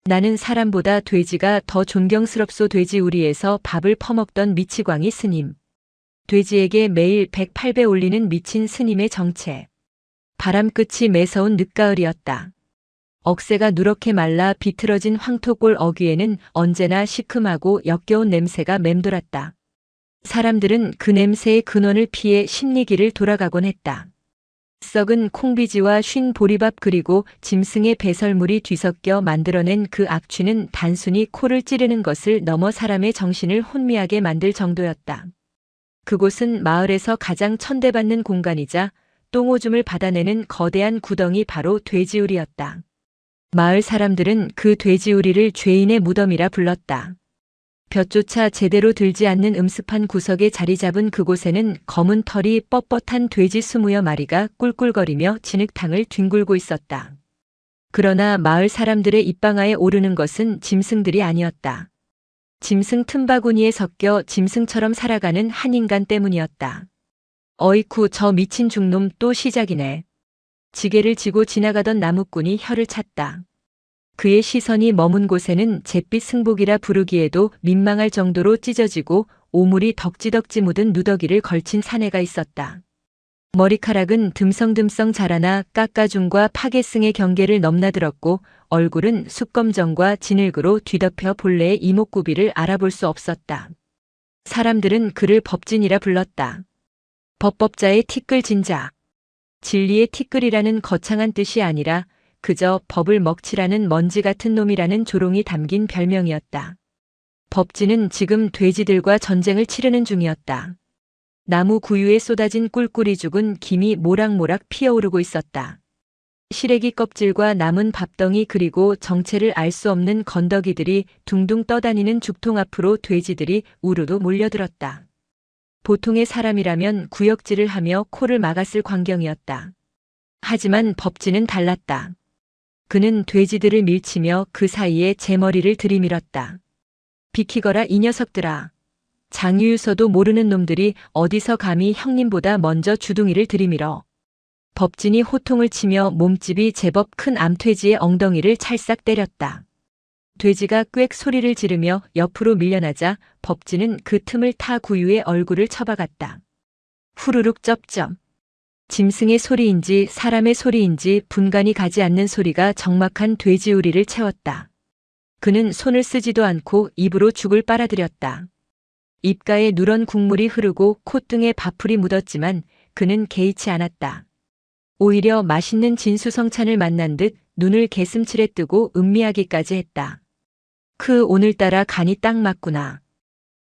나는 사람보다 돼지가 더 존경스럽소. 돼지우리에서 밥을 퍼먹던 미치광이 스님. 돼지에게 매일 108배 올리는 미친 스님의 정체. 바람끝이 매서운 늦가을이었다. 억새가 누렇게 말라 비틀어진 황토골 어귀에는 언제나 시큼하고 역겨운 냄새가 맴돌았다. 사람들은 그 냄새의 근원을 피해 심리길을 돌아가곤 했다. 썩은 콩비지와 쉰 보리밥 그리고 짐승의 배설물이 뒤섞여 만들어낸 그 악취는 단순히 코를 찌르는 것을 넘어 사람의 정신을 혼미하게 만들 정도였다. 그곳은 마을에서 가장 천대받는 공간이자 똥오줌을 받아내는 거대한 구덩이 바로 돼지우리였다. 마을 사람들은 그 돼지우리를 죄인의 무덤이라 불렀다. 볕조차 제대로 들지 않는 음습한 구석에 자리 잡은 그곳에는 검은 털이 뻣뻣한 돼지 20여 마리가 꿀꿀거리며 진흙탕을 뒹굴고 있었다. 그러나 마을 사람들의 입방아에 오르는 것은 짐승들이 아니었다. 짐승 틈바구니에 섞여 짐승처럼 살아가는 한 인간 때문이었다. 어이쿠, 저 미친 중놈 또 시작이네. 지게를 지고 지나가던 나무꾼이 혀를 찼다. 그의 시선이 머문 곳에는 잿빛 승복이라 부르기에도 민망할 정도로 찢어지고 오물이 덕지덕지 묻은 누더기를 걸친 사내가 있었다. 머리카락은 듬성듬성 자라나 깎아줌과 파괴승의 경계를 넘나들었고 얼굴은 숯검정과 진흙으로 뒤덮여 본래의 이목구비를 알아볼 수 없었다. 사람들은 그를 법진이라 불렀다. 법법자의 티끌진 자. 진리의 티끌이라는 거창한 뜻이 아니라 그저 법을 먹칠하는 먼지 같은 놈이라는 조롱이 담긴 별명이었다. 법진은 지금 돼지들과 전쟁을 치르는 중이었다. 나무 구유에 쏟아진 꿀꿀이 죽은 김이 모락모락 피어오르고 있었다. 시래기 껍질과 남은 밥덩이 그리고 정체를 알 수 없는 건더기들이 둥둥 떠다니는 죽통 앞으로 돼지들이 우르르 몰려들었다. 보통의 사람이라면 구역질을 하며 코를 막았을 광경이었다. 하지만 법진은 달랐다. 그는 돼지들을 밀치며 그 사이에 제 머리를 들이밀었다. 비키거라 이 녀석들아. 장유유서도 모르는 놈들이 어디서 감히 형님보다 먼저 주둥이를 들이밀어. 법진이 호통을 치며 몸집이 제법 큰 암돼지의 엉덩이를 찰싹 때렸다. 돼지가 꽥 소리를 지르며 옆으로 밀려나자 법진은 그 틈을 타 구유의 얼굴을 쳐박았다. 후루룩 쩝쩝. 짐승의 소리인지 사람의 소리인지 분간이 가지 않는 소리가 적막한 돼지우리를 채웠다. 그는 손을 쓰지도 않고 입으로 죽을 빨아들였다. 입가에 누런 국물이 흐르고 콧등에 밥풀이 묻었지만 그는 개의치 않았다. 오히려 맛있는 진수성찬을 만난 듯 눈을 개슴츠레 뜨고 음미하기까지 했다. 오늘따라 간이 딱 맞구나.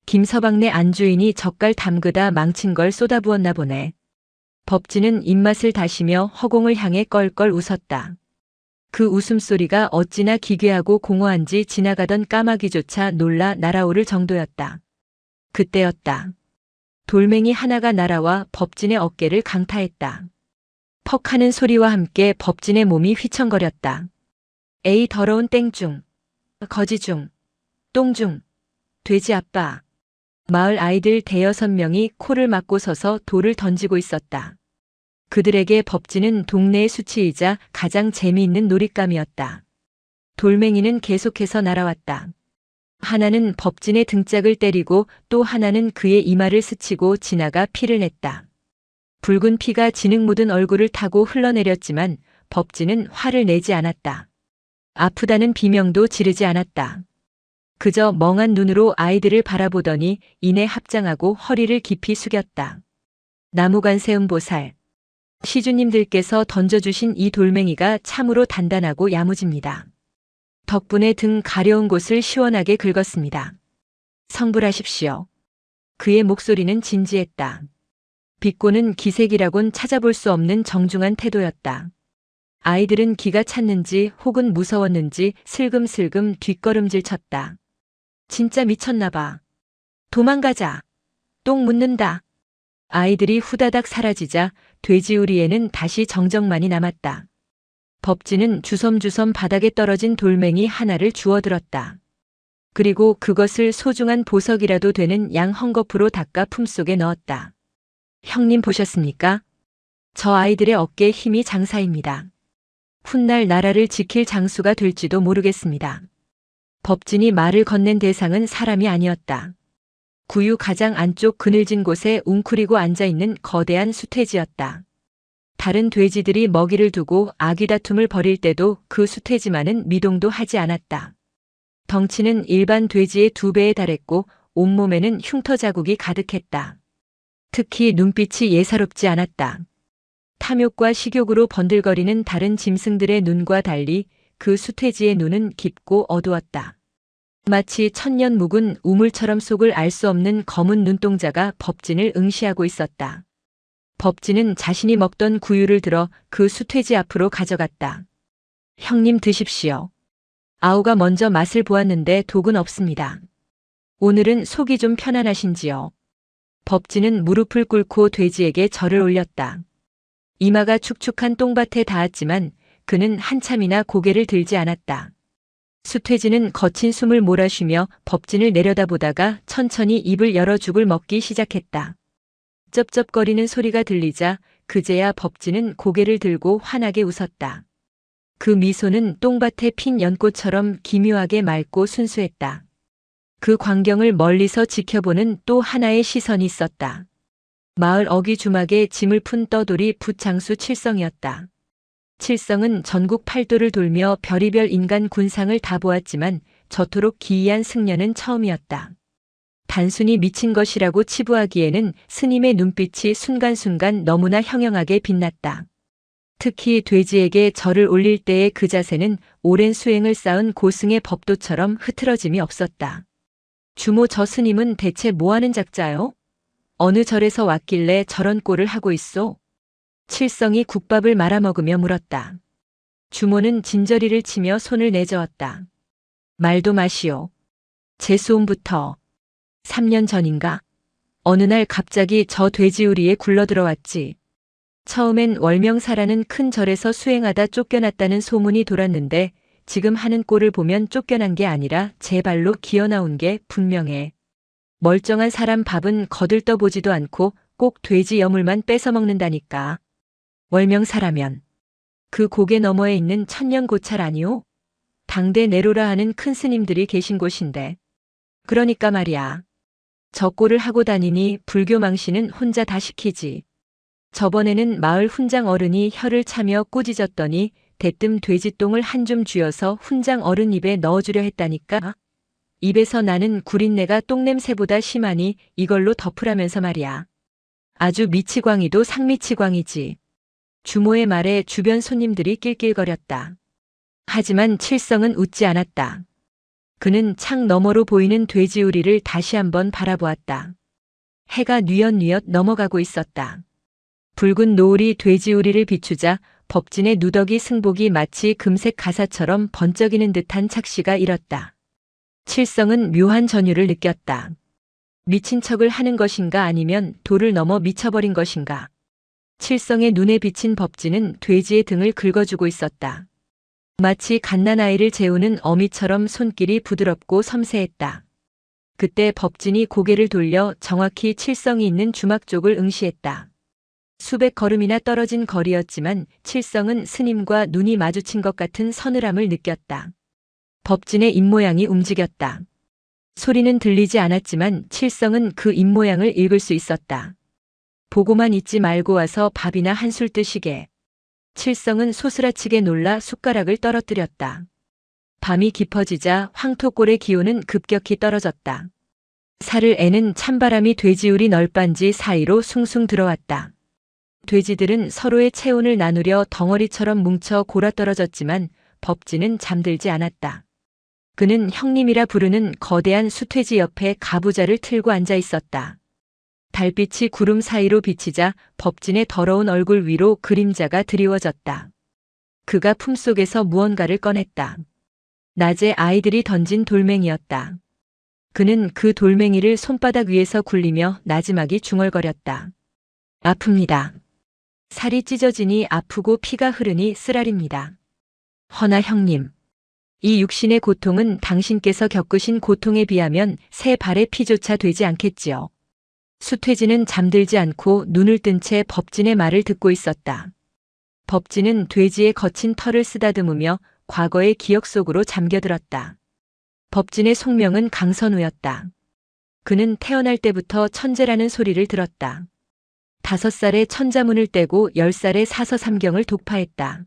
김서방네 안주인이 젓갈 담그다 망친 걸 쏟아부었나 보네. 법진은 입맛을 다시며 허공을 향해 껄껄 웃었다. 그 웃음소리가 어찌나 기괴하고 공허한지 지나가던 까마귀조차 놀라 날아오를 정도였다. 그때였다. 돌멩이 하나가 날아와 법진의 어깨를 강타했다. 퍽 하는 소리와 함께 법진의 몸이 휘청거렸다. 에이 더러운 땡중, 거지중, 똥중, 돼지 아빠. 마을 아이들 대여섯 명이 코를 막고 서서 돌을 던지고 있었다. 그들에게 법진은 동네의 수치이자 가장 재미있는 놀잇감이었다. 돌멩이는 계속해서 날아왔다. 하나는 법진의 등짝을 때리고 또 하나는 그의 이마를 스치고 지나가 피를 냈다. 붉은 피가 진흙 묻은 얼굴을 타고 흘러내렸지만 법진은 화를 내지 않았다. 아프다는 비명도 지르지 않았다. 그저 멍한 눈으로 아이들을 바라보더니 이내 합장하고 허리를 깊이 숙였다. 나무관세음보살. 시주님들께서 던져주신 이 돌멩이가 참으로 단단하고 야무집니다. 덕분에 등 가려운 곳을 시원하게 긁었습니다. 성불하십시오. 그의 목소리는 진지했다. 비꼬는 기색이라곤 찾아볼 수 없는 정중한 태도였다. 아이들은 기가 찼는지 혹은 무서웠는지 슬금슬금 뒷걸음질 쳤다. 진짜 미쳤나봐. 도망가자. 똥 묻는다. 아이들이 후다닥 사라지자 돼지우리에는 다시 정적만이 남았다. 법진은 주섬주섬 바닥에 떨어진 돌멩이 하나를 주워들었다. 그리고 그것을 소중한 보석이라도 되는 양 헝겊으로 닦아 품속에 넣었다. 형님 보셨습니까? 저 아이들의 어깨에 힘이 장사입니다. 훗날 나라를 지킬 장수가 될지도 모르겠습니다. 법진이 말을 건넨 대상은 사람이 아니었다. 구유 가장 안쪽 그늘진 곳에 웅크리고 앉아있는 거대한 수퇴지였다. 다른 돼지들이 먹이를 두고 아귀다툼을 벌일 때도 그 수퇴지만은 미동도 하지 않았다. 덩치는 일반 돼지의 2배에 달했고 온몸에는 흉터 자국이 가득했다. 특히 눈빛이 예사롭지 않았다. 탐욕과 식욕으로 번들거리는 다른 짐승들의 눈과 달리 그 수퇴지의 눈은 깊고 어두웠다. 마치 천년 묵은 우물처럼 속을 알 수 없는 검은 눈동자가 법진을 응시하고 있었다. 법진은 자신이 먹던 구유를 들어 그 수퇴지 앞으로 가져갔다. 형님 드십시오. 아우가 먼저 맛을 보았는데 독은 없습니다. 오늘은 속이 좀 편안하신지요? 법진은 무릎을 꿇고 돼지에게 절을 올렸다. 이마가 축축한 똥밭에 닿았지만 그는 한참이나 고개를 들지 않았다. 수퇴지는 거친 숨을 몰아쉬며 법진을 내려다보다가 천천히 입을 열어 죽을 먹기 시작했다. 쩝쩝거리는 소리가 들리자 그제야 법진은 고개를 들고 환하게 웃었다. 그 미소는 똥밭에 핀 연꽃처럼 기묘하게 맑고 순수했다. 그 광경을 멀리서 지켜보는 또 하나의 시선이 있었다. 마을 어귀 주막에 짐을 푼 떠돌이 붓장수 칠성이었다. 칠성은 전국 팔도를 돌며 별의별 인간 군상을 다 보았지만 저토록 기이한 승려는 처음이었다. 단순히 미친 것이라고 치부하기에는 스님의 눈빛이 순간순간 너무나 형형하게 빛났다. 특히 돼지에게 절을 올릴 때의 그 자세는 오랜 수행을 쌓은 고승의 법도처럼 흐트러짐이 없었다. 주모 저 스님은 대체 뭐하는 작자요? 어느 절에서 왔길래 저런 꼴을 하고 있소? 칠성이 국밥을 말아먹으며 물었다. 주모는 진저리를 치며 손을 내저었다. 말도 마시오. 제 소음부터 3년 전인가? 어느 날 갑자기 저 돼지우리에 굴러들어왔지. 처음엔 월명사라는 큰 절에서 수행하다 쫓겨났다는 소문이 돌았는데 지금 하는 꼴을 보면 쫓겨난 게 아니라 제 발로 기어나온 게 분명해. 멀쩡한 사람 밥은 거들떠보지도 않고 꼭 돼지 여물만 뺏어 먹는다니까. 월명사라면 그 고개 너머에 있는 천년고찰 아니오? 당대 내로라 하는 큰 스님들이 계신 곳인데. 그러니까 말이야. 저 꼴을 하고 다니니 불교 망신은 혼자 다 시키지. 저번에는 마을 훈장 어른이 혀를 차며 꾸짖었더니 대뜸 돼지똥을 한 줌 쥐어서 훈장 어른 입에 넣어주려 했다니까. 입에서 나는 구린내가 똥냄새보다 심하니 이걸로 덮으라면서 말이야. 아주 미치광이도 상미치광이지. 주모의 말에 주변 손님들이 낄낄거렸다. 하지만 칠성은 웃지 않았다. 그는 창 너머로 보이는 돼지우리를 다시 한번 바라보았다. 해가 뉘엿뉘엿 넘어가고 있었다. 붉은 노을이 돼지우리를 비추자 법진의 누더기 승복이 마치 금색 가사처럼 번쩍이는 듯한 착시가 일었다. 칠성은 묘한 전율을 느꼈다. 미친 척을 하는 것인가 아니면 도를 넘어 미쳐버린 것인가. 칠성의 눈에 비친 법진은 돼지의 등을 긁어주고 있었다. 마치 갓난아이를 재우는 어미처럼 손길이 부드럽고 섬세했다. 그때 법진이 고개를 돌려 정확히 칠성이 있는 주막 쪽을 응시했다. 수백 걸음이나 떨어진 거리였지만 칠성은 스님과 눈이 마주친 것 같은 서늘함을 느꼈다. 법진의 입모양이 움직였다. 소리는 들리지 않았지만 칠성은 그 입모양을 읽을 수 있었다. 보고만 있지 말고 와서 밥이나 한술 뜨시게. 칠성은 소스라치게 놀라 숟가락을 떨어뜨렸다. 밤이 깊어지자 황토골의 기온은 급격히 떨어졌다. 살을 애는 찬바람이 돼지우리 널빤지 사이로 숭숭 들어왔다. 돼지들은 서로의 체온을 나누려 덩어리처럼 뭉쳐 골아떨어졌지만 법진은 잠들지 않았다. 그는 형님이라 부르는 거대한 수퇴지 옆에 가부좌를 틀고 앉아 있었다. 달빛이 구름 사이로 비치자 법진의 더러운 얼굴 위로 그림자가 드리워졌다. 그가 품속에서 무언가를 꺼냈다. 낮에 아이들이 던진 돌멩이였다. 그는 그 돌멩이를 손바닥 위에서 굴리며 나지막이 중얼거렸다. 아픕니다. 살이 찢어지니 아프고 피가 흐르니 쓰라립니다. 허나 형님, 이 육신의 고통은 당신께서 겪으신 고통에 비하면 새 발의 피조차 되지 않겠지요. 수퇴지는 잠들지 않고 눈을 뜬 채 법진의 말을 듣고 있었다. 법진은 돼지의 거친 털을 쓰다듬으며 과거의 기억 속으로 잠겨들었다. 법진의 속명은 강선우였다. 그는 태어날 때부터 천재라는 소리를 들었다. 5살에 천자문을 떼고 10살에 사서삼경을 독파했다.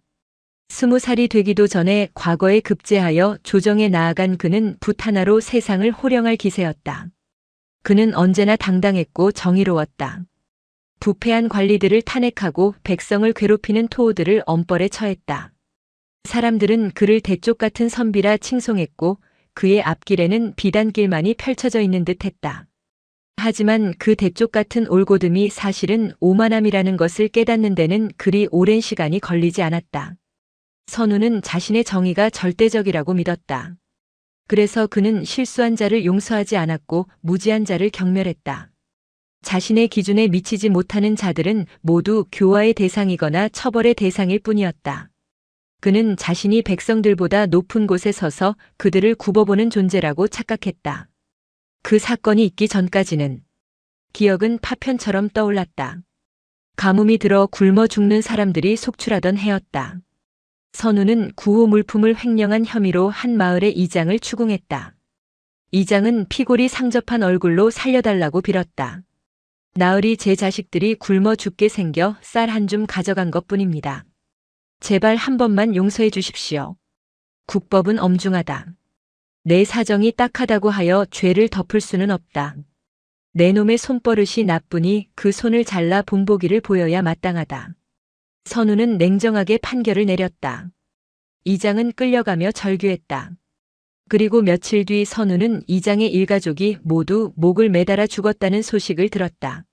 20살이 되기도 전에 과거에 급제하여 조정에 나아간 그는 붓 하나로 세상을 호령할 기세였다. 그는 언제나 당당했고 정의로웠다. 부패한 관리들을 탄핵하고 백성을 괴롭히는 토호들을 엄벌에 처했다. 사람들은 그를 대쪽 같은 선비라 칭송했고 그의 앞길에는 비단길만이 펼쳐져 있는 듯했다. 하지만 그 대쪽 같은 올곧음이 사실은 오만함이라는 것을 깨닫는 데는 그리 오랜 시간이 걸리지 않았다. 선우는 자신의 정의가 절대적이라고 믿었다. 그래서 그는 실수한 자를 용서하지 않았고 무지한 자를 경멸했다. 자신의 기준에 미치지 못하는 자들은 모두 교화의 대상이거나 처벌의 대상일 뿐이었다. 그는 자신이 백성들보다 높은 곳에 서서 그들을 굽어보는 존재라고 착각했다. 그 사건이 있기 전까지는 기억은 파편처럼 떠올랐다. 가뭄이 들어 굶어 죽는 사람들이 속출하던 해였다. 선우는 구호 물품을 횡령한 혐의로 한 마을의 이장을 추궁했다. 이장은 피골이 상접한 얼굴로 살려달라고 빌었다. 나으리 제 자식들이 굶어 죽게 생겨 쌀 한 줌 가져간 것뿐입니다. 제발 한 번만 용서해 주십시오. 국법은 엄중하다. 내 사정이 딱하다고 하여 죄를 덮을 수는 없다. 내 놈의 손버릇이 나쁘니 그 손을 잘라 본보기를 보여야 마땅하다. 선우는 냉정하게 판결을 내렸다. 이장은 끌려가며 절규했다. 그리고 며칠 뒤 선우는 이장의 일가족이 모두 목을 매달아 죽었다는 소식을 들었다.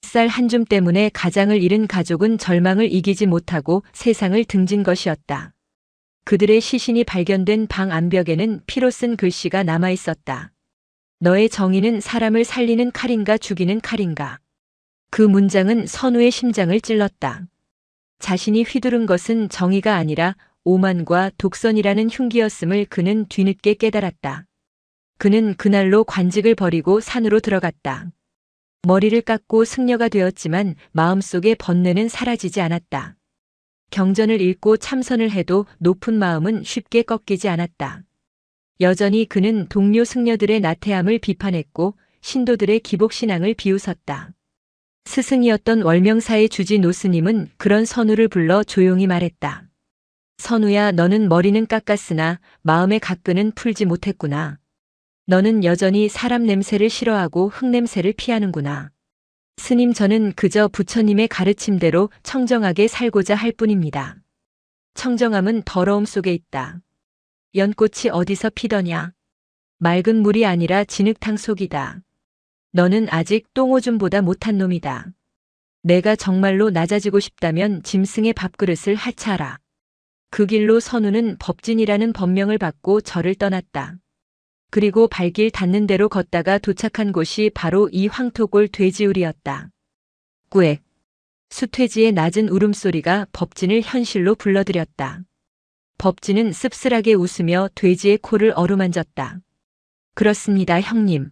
쌀 한 줌 때문에 가장을 잃은 가족은 절망을 이기지 못하고 세상을 등진 것이었다. 그들의 시신이 발견된 방 암벽에는 피로 쓴 글씨가 남아 있었다. 너의 정의는 사람을 살리는 칼인가 죽이는 칼인가. 그 문장은 선우의 심장을 찔렀다. 자신이 휘두른 것은 정의가 아니라 오만과 독선이라는 흉기였음을 그는 뒤늦게 깨달았다. 그는 그날로 관직을 버리고 산으로 들어갔다. 머리를 깎고 승려가 되었지만 마음속의 번뇌는 사라지지 않았다. 경전을 읽고 참선을 해도 높은 마음은 쉽게 꺾이지 않았다. 여전히 그는 동료 승려들의 나태함을 비판했고 신도들의 기복신앙을 비웃었다. 스승이었던 월명사의 주지 노스님은 그런 선우를 불러 조용히 말했다. 선우야, 너는 머리는 깎았으나 마음의 각근은 풀지 못했구나. 너는 여전히 사람 냄새를 싫어하고 흙냄새를 피하는구나. 스님, 저는 그저 부처님의 가르침대로 청정하게 살고자 할 뿐입니다. 청정함은 더러움 속에 있다. 연꽃이 어디서 피더냐? 맑은 물이 아니라 진흙탕 속이다. 너는 아직 똥오줌보다 못한 놈이다. 내가 정말로 낮아지고 싶다면 짐승의 밥그릇을 하차하라. 그 길로 선우는 법진이라는 법명을 받고 절을 떠났다. 그리고 발길 닿는 대로 걷다가 도착한 곳이 바로 이 황토골 돼지우리였다. 꾸액. 수퇴지의 낮은 울음소리가 법진을 현실로 불러들였다. 법진은 씁쓸하게 웃으며 돼지의 코를 어루만졌다. 그렇습니다, 형님.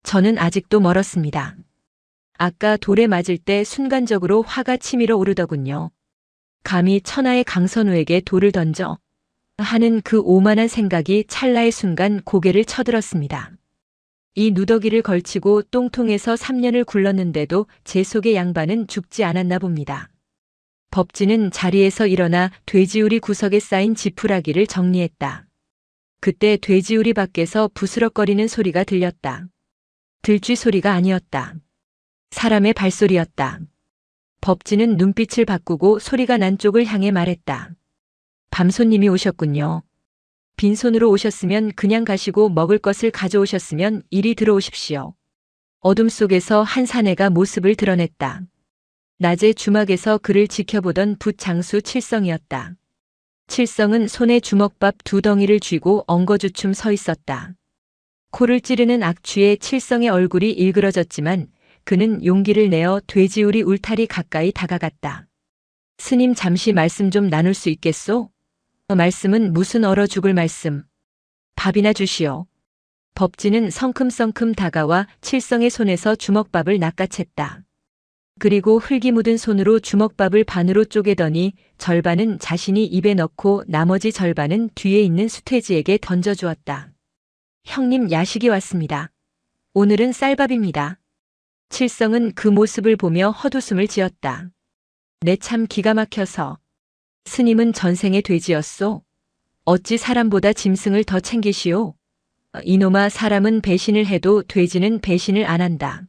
저는 아직도 멀었습니다. 아까 돌에 맞을 때 순간적으로 화가 치밀어 오르더군요. 감히 천하의 강선우에게 돌을 던져 하는 그 오만한 생각이 찰나의 순간 고개를 쳐들었습니다. 이 누더기를 걸치고 똥통에서 3년을 굴렀는데도 제 속의 양반은 죽지 않았나 봅니다. 법진은 자리에서 일어나 돼지우리 구석에 쌓인 지푸라기를 정리했다. 그때 돼지우리 밖에서 부스럭거리는 소리가 들렸다. 들쥐 소리가 아니었다. 사람의 발소리였다. 법진은 눈빛을 바꾸고 소리가 난 쪽을 향해 말했다. 밤손님이 오셨군요. 빈손으로 오셨으면 그냥 가시고 먹을 것을 가져오셨으면 이리 들어오십시오. 어둠 속에서 한 사내가 모습을 드러냈다. 낮에 주막에서 그를 지켜보던 붓장수 칠성이었다. 칠성은 손에 주먹밥 2덩이를 쥐고 엉거주춤 서 있었다. 코를 찌르는 악취에 칠성의 얼굴이 일그러졌지만 그는 용기를 내어 돼지우리 울타리 가까이 다가갔다. 스님, 잠시 말씀 좀 나눌 수 있겠소? 말씀은 무슨 얼어 죽을 말씀. 밥이나 주시오. 법진은 성큼성큼 다가와 칠성의 손에서 주먹밥을 낚아챘다. 그리고 흙이 묻은 손으로 주먹밥을 반으로 쪼개더니 절반은 자신이 입에 넣고 나머지 절반은 뒤에 있는 수퇴지에게 던져주었다. 형님 야식이 왔습니다. 오늘은 쌀밥입니다. 칠성은 그 모습을 보며 헛웃음을 지었다. 내 참 기가 막혀서. 스님은 전생의 돼지였소. 어찌 사람보다 짐승을 더 챙기시오? 이놈아, 사람은 배신을 해도 돼지는 배신을 안 한다.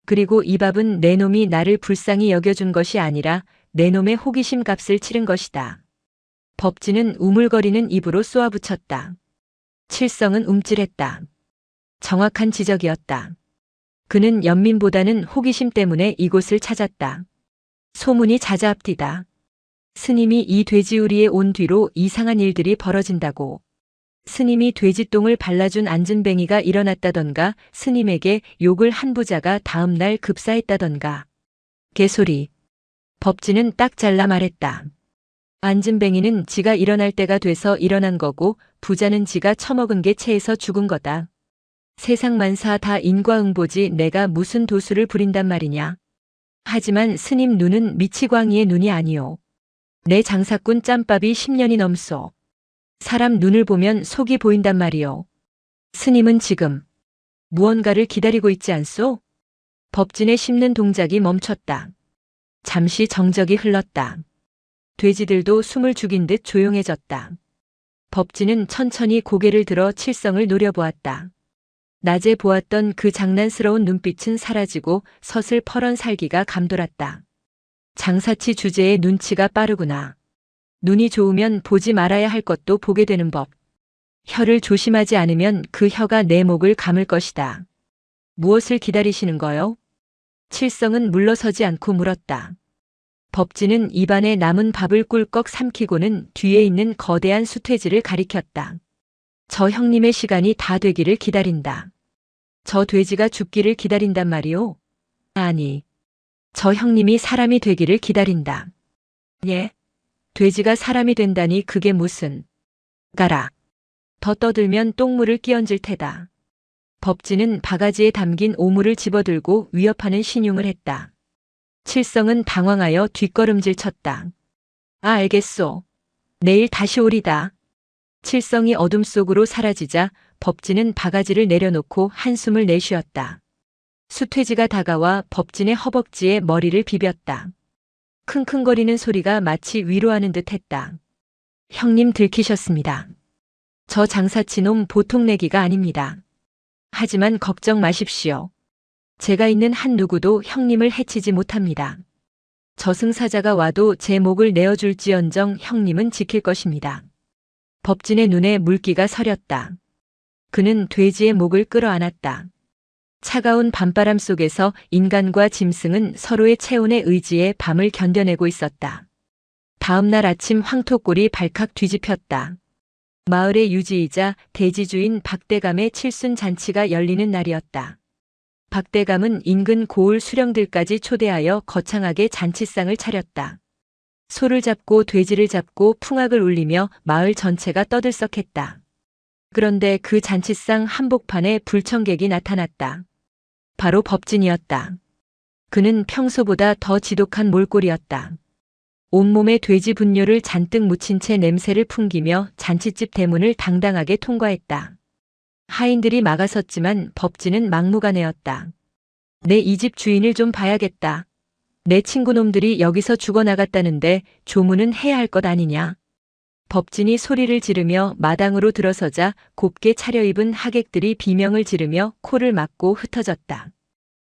그리고 이 밥은 내 놈이 나를 불쌍히 여겨준 것이 아니라 내 놈의 호기심 값을 치른 것이다. 법진은 우물거리는 입으로 쏘아붙였다. 칠성은 움찔했다. 정확한 지적이었다. 그는 연민보다는 호기심 때문에 이곳을 찾았다. 소문이 자자합디다. 스님이 이 돼지우리에 온 뒤로 이상한 일들이 벌어진다고. 스님이 돼지똥을 발라준 안진뱅이가 일어났다던가, 스님에게 욕을 한 부자가 다음날 급사했다던가. 개소리. 법진은 딱 잘라 말했다. 안진뱅이는 지가 일어날 때가 돼서 일어난 거고, 부자는 지가 처먹은 게 체해서 죽은 거다. 세상 만사 다 인과응보지 내가 무슨 도수를 부린단 말이냐. 하지만 스님 눈은 미치광이의 눈이 아니오. 내 장사꾼 짬밥이 10년이 넘소. 사람 눈을 보면 속이 보인단 말이오. 스님은 지금 무언가를 기다리고 있지 않소? 법진의 씹는 동작이 멈췄다. 잠시 정적이 흘렀다. 돼지들도 숨을 죽인 듯 조용해졌다. 법진은 천천히 고개를 들어 칠성을 노려보았다. 낮에 보았던 그 장난스러운 눈빛은 사라지고 서슬퍼런 살기가 감돌았다. 장사치 주제의 눈치가 빠르구나. 눈이 좋으면 보지 말아야 할 것도 보게 되는 법. 혀를 조심하지 않으면 그 혀가 내 목을 감을 것이다. 무엇을 기다리시는 거요? 칠성은 물러서지 않고 물었다. 법진은 입안에 남은 밥을 꿀꺽 삼키고는 뒤에 있는 거대한 수퇴지를 가리켰다. 저 형님의 시간이 다 되기를 기다린다. 저 돼지가 죽기를 기다린단 말이오? 아니, 저 형님이 사람이 되기를 기다린다. 예? 돼지가 사람이 된다니 그게 무슨... 가라. 더 떠들면 똥물을 끼얹을 테다. 법진은 바가지에 담긴 오물을 집어들고 위협하는 신용을 했다. 칠성은 당황하여 뒷걸음질 쳤다. 아, 알겠소. 내일 다시 오리다. 칠성이 어둠 속으로 사라지자 법진은 바가지를 내려놓고 한숨을 내쉬었다. 수퇴지가 다가와 법진의 허벅지에 머리를 비볐다. 킁킁거리는 소리가 마치 위로하는 듯 했다. 형님 들키셨습니다. 저 장사치놈 보통 내기가 아닙니다. 하지만 걱정 마십시오. 제가 있는 한 누구도 형님을 해치지 못합니다. 저승사자가 와도 제 목을 내어줄지언정 형님은 지킬 것입니다. 법진의 눈에 물기가 서렸다. 그는 돼지의 목을 끌어안았다. 차가운 밤바람 속에서 인간과 짐승은 서로의 체온에 의지해 밤을 견뎌내고 있었다. 다음 날 아침 황토골이 발칵 뒤집혔다. 마을의 유지이자 대지주인 박대감의 칠순 잔치가 열리는 날이었다. 박대감은 인근 고을 수령들까지 초대하여 거창하게 잔치상을 차렸다. 소를 잡고 돼지를 잡고 풍악을 울리며 마을 전체가 떠들썩했다. 그런데 그 잔치상 한복판에 불청객이 나타났다. 바로 법진이었다. 그는 평소보다 더 지독한 몰골이었다. 온몸에 돼지 분뇨를 잔뜩 묻힌 채 냄새를 풍기며 잔치집 대문을 당당하게 통과했다. 하인들이 막아섰지만 법진은 막무가내였다. 내 이 집 주인을 좀 봐야겠다. 내 친구놈들이 여기서 죽어나갔다는데 조문은 해야 할 것 아니냐. 법진이 소리를 지르며 마당으로 들어서자 곱게 차려입은 하객들이 비명을 지르며 코를 막고 흩어졌다.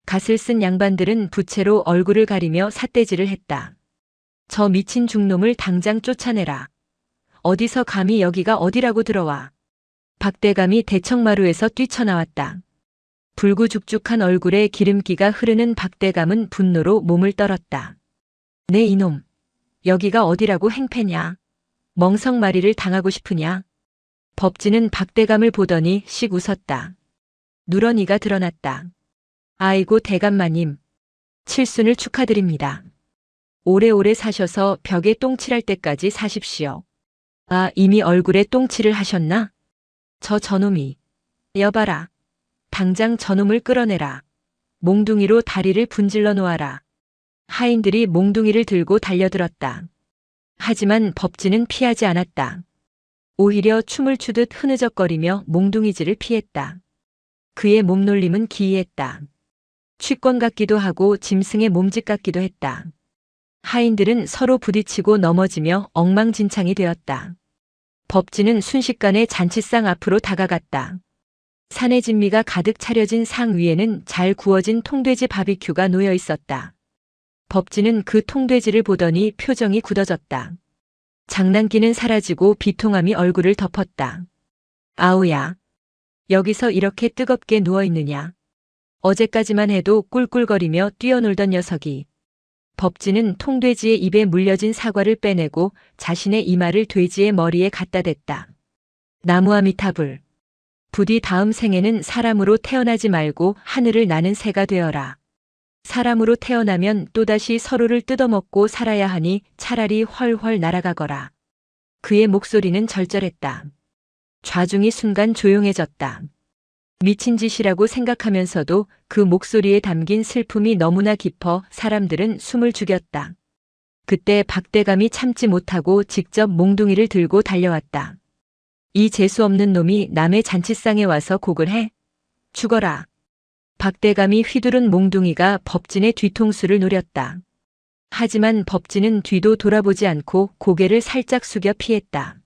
갓을 쓴 양반들은 부채로 얼굴을 가리며 삿대질을 했다. 저 미친 중놈을 당장 쫓아내라. 어디서 감히 여기가 어디라고 들어와. 박대감이 대청마루에서 뛰쳐나왔다. 불구죽죽한 얼굴에 기름기가 흐르는 박대감은 분노로 몸을 떨었다. 네 이놈, 여기가 어디라고 행패냐. 멍석마리를 당하고 싶으냐. 법진은 박대감을 보더니 씩 웃었다. 누런이가 드러났다. 아이고 대감마님, 칠순을 축하드립니다. 오래오래 사셔서 벽에 똥칠할 때까지 사십시오. 아, 이미 얼굴에 똥칠을 하셨나? 저놈이. 여봐라. 당장 저놈을 끌어내라. 몽둥이로 다리를 분질러 놓아라. 하인들이 몽둥이를 들고 달려들었다. 하지만 법진은 피하지 않았다. 오히려 춤을 추듯 흐느적거리며 몽둥이질을 피했다. 그의 몸놀림은 기이했다. 취권 같기도 하고 짐승의 몸짓 같기도 했다. 하인들은 서로 부딪히고 넘어지며 엉망진창이 되었다. 법진은 순식간에 잔치상 앞으로 다가갔다. 산의 진미가 가득 차려진 상 위에는 잘 구워진 통돼지 바비큐가 놓여 있었다. 법진은 그 통돼지를 보더니 표정이 굳어졌다. 장난기는 사라지고 비통함이 얼굴을 덮었다. 아우야, 여기서 이렇게 뜨겁게 누워 있느냐. 어제까지만 해도 꿀꿀거리며 뛰어놀던 녀석이. 법진은 통돼지의 입에 물려진 사과를 빼내고 자신의 이마를 돼지의 머리에 갖다 댔다. 나무아미타불. 부디 다음 생에는 사람으로 태어나지 말고 하늘을 나는 새가 되어라. 사람으로 태어나면 또다시 서로를 뜯어먹고 살아야 하니 차라리 훨훨 날아가거라. 그의 목소리는 절절했다. 좌중이 순간 조용해졌다. 미친 짓이라고 생각하면서도 그 목소리에 담긴 슬픔이 너무나 깊어 사람들은 숨을 죽였다. 그때 박대감이 참지 못하고 직접 몽둥이를 들고 달려왔다. 이 재수없는 놈이 남의 잔치상에 와서 곡을 해? 죽어라. 박대감이 휘두른 몽둥이가 법진의 뒤통수를 노렸다. 하지만 법진은 뒤도 돌아보지 않고 고개를 살짝 숙여 피했다.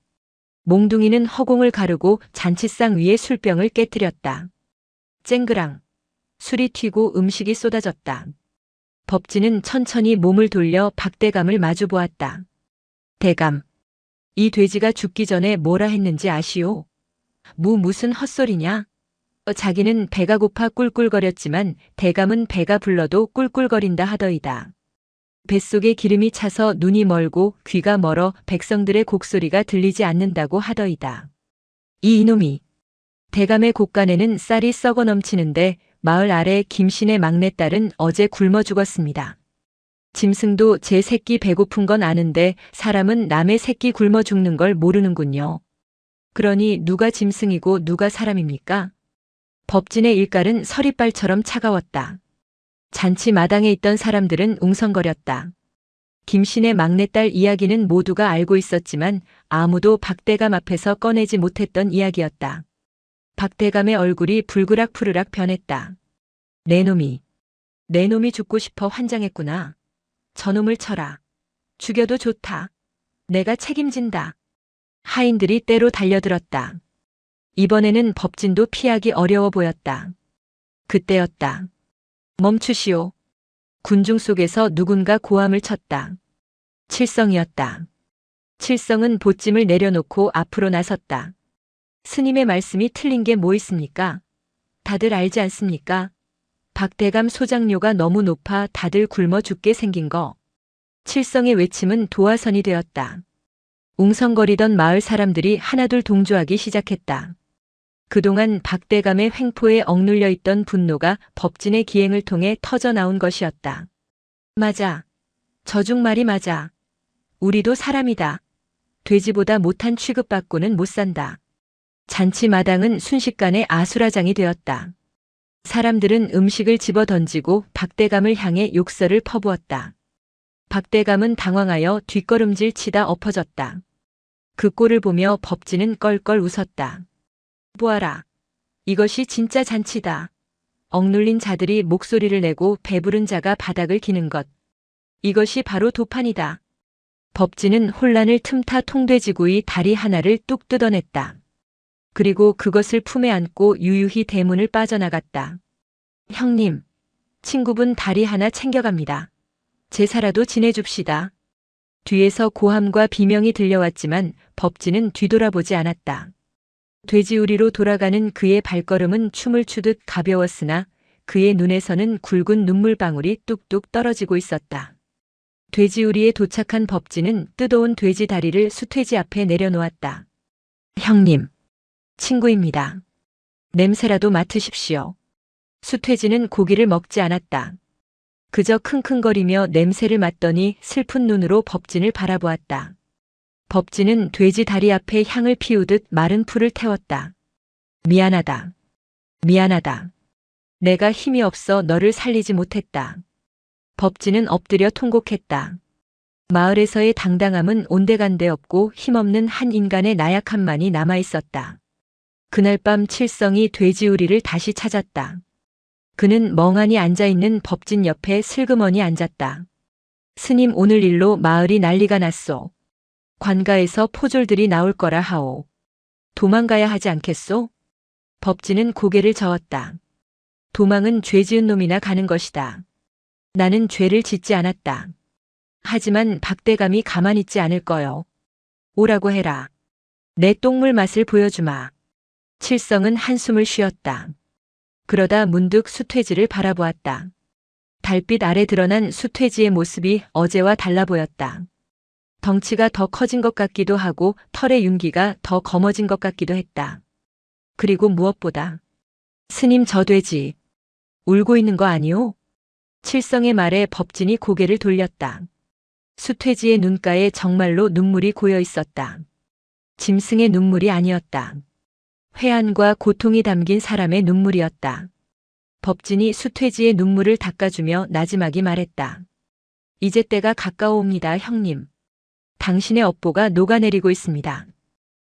몽둥이는 허공을 가르고 잔치상 위에 술병을 깨뜨렸다. 쨍그랑. 술이 튀고 음식이 쏟아졌다. 법진은 천천히 몸을 돌려 박대감을 마주 보았다. 대감. 이 돼지가 죽기 전에 뭐라 했는지 아시오? 무슨 헛소리냐? 자기는 배가 고파 꿀꿀거렸지만 대감은 배가 불러도 꿀꿀거린다 하더이다. 뱃속에 기름이 차서 눈이 멀고 귀가 멀어 백성들의 곡소리가 들리지 않는다고 하더이다. 이 이놈이. 대감의 곳간에는 쌀이 썩어 넘치는데 마을 아래 김신의 막내딸은 어제 굶어 죽었습니다. 짐승도 제 새끼 배고픈 건 아는데 사람은 남의 새끼 굶어 죽는 걸 모르는군요. 그러니 누가 짐승이고 누가 사람입니까? 법진의 일갈은 서리발처럼 차가웠다. 잔치 마당에 있던 사람들은 웅성거렸다. 김신의 막내딸 이야기는 모두가 알고 있었지만 아무도 박대감 앞에서 꺼내지 못했던 이야기였다. 박대감의 얼굴이 불그락푸르락 변했다. 내 놈이 죽고 싶어 환장했구나. 저놈을 쳐라. 죽여도 좋다. 내가 책임진다. 하인들이 때로 달려들었다. 이번에는 법진도 피하기 어려워 보였다. 그때였다. 멈추시오. 군중 속에서 누군가 고함을 쳤다. 칠성이었다. 칠성은 보찜을 내려놓고 앞으로 나섰다. 스님의 말씀이 틀린 게 뭐 있습니까? 다들 알지 않습니까? 박대감 소장료가 너무 높아 다들 굶어 죽게 생긴 거. 칠성의 외침은 도화선이 되었다. 웅성거리던 마을 사람들이 하나둘 동조하기 시작했다. 그동안 박대감의 횡포에 억눌려 있던 분노가 법진의 기행을 통해 터져나온 것이었다. 맞아. 저중말이 맞아. 우리도 사람이다. 돼지보다 못한 취급받고는 못 산다. 잔치 마당은 순식간에 아수라장이 되었다. 사람들은 음식을 집어 던지고 박대감을 향해 욕설을 퍼부었다. 박대감은 당황하여 뒷걸음질 치다 엎어졌다. 그 꼴을 보며 법진은 껄껄 웃었다. 보아라. 이것이 진짜 잔치다. 억눌린 자들이 목소리를 내고 배부른 자가 바닥을 기는 것. 이것이 바로 도판이다. 법진은 혼란을 틈타 통돼지구이 다리 하나를 뚝 뜯어냈다. 그리고 그것을 품에 안고 유유히 대문을 빠져나갔다. 형님, 친구분 다리 하나 챙겨갑니다. 제사라도 지내줍시다. 뒤에서 고함과 비명이 들려왔지만 법진은 뒤돌아보지 않았다. 돼지우리로 돌아가는 그의 발걸음은 춤을 추듯 가벼웠으나 그의 눈에서는 굵은 눈물방울이 뚝뚝 떨어지고 있었다. 돼지우리에 도착한 법진은 뜯어온 돼지 다리를 수퇴지 앞에 내려놓았다. 형님, 친구입니다. 냄새라도 맡으십시오. 수퇴지는 고기를 먹지 않았다. 그저 킁킁거리며 냄새를 맡더니 슬픈 눈으로 법진을 바라보았다. 법진은 돼지 다리 앞에 향을 피우듯 마른 풀을 태웠다. 미안하다. 미안하다. 내가 힘이 없어 너를 살리지 못했다. 법진은 엎드려 통곡했다. 마을에서의 당당함은 온데간데 없고 힘없는 한 인간의 나약함만이 남아있었다. 그날 밤 칠성이 돼지우리를 다시 찾았다. 그는 멍하니 앉아있는 법진 옆에 슬그머니 앉았다. 스님, 오늘 일로 마을이 난리가 났소. 관가에서 포졸들이 나올 거라 하오. 도망가야 하지 않겠소? 법진은 고개를 저었다. 도망은 죄 지은 놈이나 가는 것이다. 나는 죄를 짓지 않았다. 하지만 박대감이 가만히 있지 않을 거요. 오라고 해라. 내 똥물 맛을 보여주마. 칠성은 한숨을 쉬었다. 그러다 문득 수퇴지를 바라보았다. 달빛 아래 드러난 수퇴지의 모습이 어제와 달라 보였다. 덩치가 더 커진 것 같기도 하고 털의 윤기가 더 검어진 것 같기도 했다. 그리고 무엇보다 스님, 저 돼지 울고 있는 거 아니오? 칠성의 말에 법진이 고개를 돌렸다. 수퇴지의 눈가에 정말로 눈물이 고여 있었다. 짐승의 눈물이 아니었다. 회한과 고통이 담긴 사람의 눈물이었다. 법진이 수퇴지의 눈물을 닦아주며 나지막이 말했다. 이제 때가 가까워옵니다, 형님. 당신의 업보가 녹아내리고 있습니다.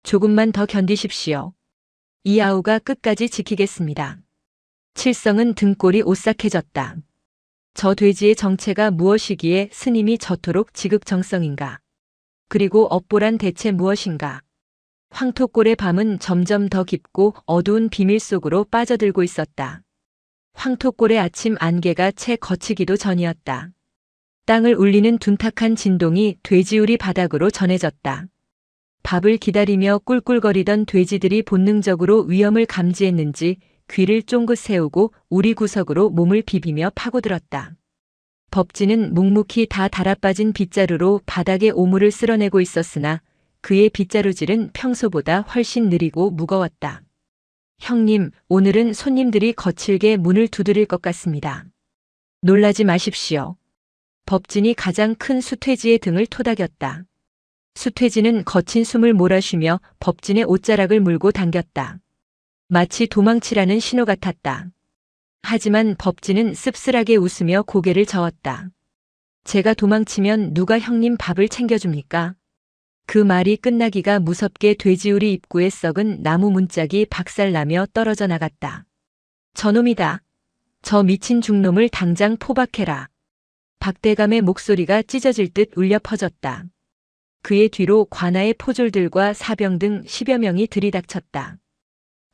조금만 더 견디십시오. 이 아우가 끝까지 지키겠습니다. 칠성은 등골이 오싹해졌다. 저 돼지의 정체가 무엇이기에 스님이 저토록 지극정성인가? 그리고 업보란 대체 무엇인가? 황토골의 밤은 점점 더 깊고 어두운 비밀 속으로 빠져들고 있었다. 황토골의 아침 안개가 채 걷히기도 전이었다. 땅을 울리는 둔탁한 진동이 돼지우리 바닥으로 전해졌다. 밥을 기다리며 꿀꿀거리던 돼지들이 본능적으로 위험을 감지했는지 귀를 쫑긋 세우고 우리 구석으로 몸을 비비며 파고들었다. 법진은 묵묵히 다 달아빠진 빗자루로 바닥에 오물을 쓸어내고 있었으나 그의 빗자루질은 평소보다 훨씬 느리고 무거웠다. 형님, 오늘은 손님들이 거칠게 문을 두드릴 것 같습니다. 놀라지 마십시오. 법진이 가장 큰 수퇴지의 등을 토닥였다. 수퇴지는 거친 숨을 몰아쉬며 법진의 옷자락을 물고 당겼다. 마치 도망치라는 신호 같았다. 하지만 법진은 씁쓸하게 웃으며 고개를 저었다. 제가 도망치면 누가 형님 밥을 챙겨줍니까? 그 말이 끝나기가 무섭게 돼지우리 입구에 썩은 나무 문짝이 박살나며 떨어져 나갔다. 저놈이다. 저 미친 중놈을 당장 포박해라. 박대감의 목소리가 찢어질 듯 울려 퍼졌다. 그의 뒤로 관아의 포졸들과 사병 등 10여 명이 들이닥쳤다.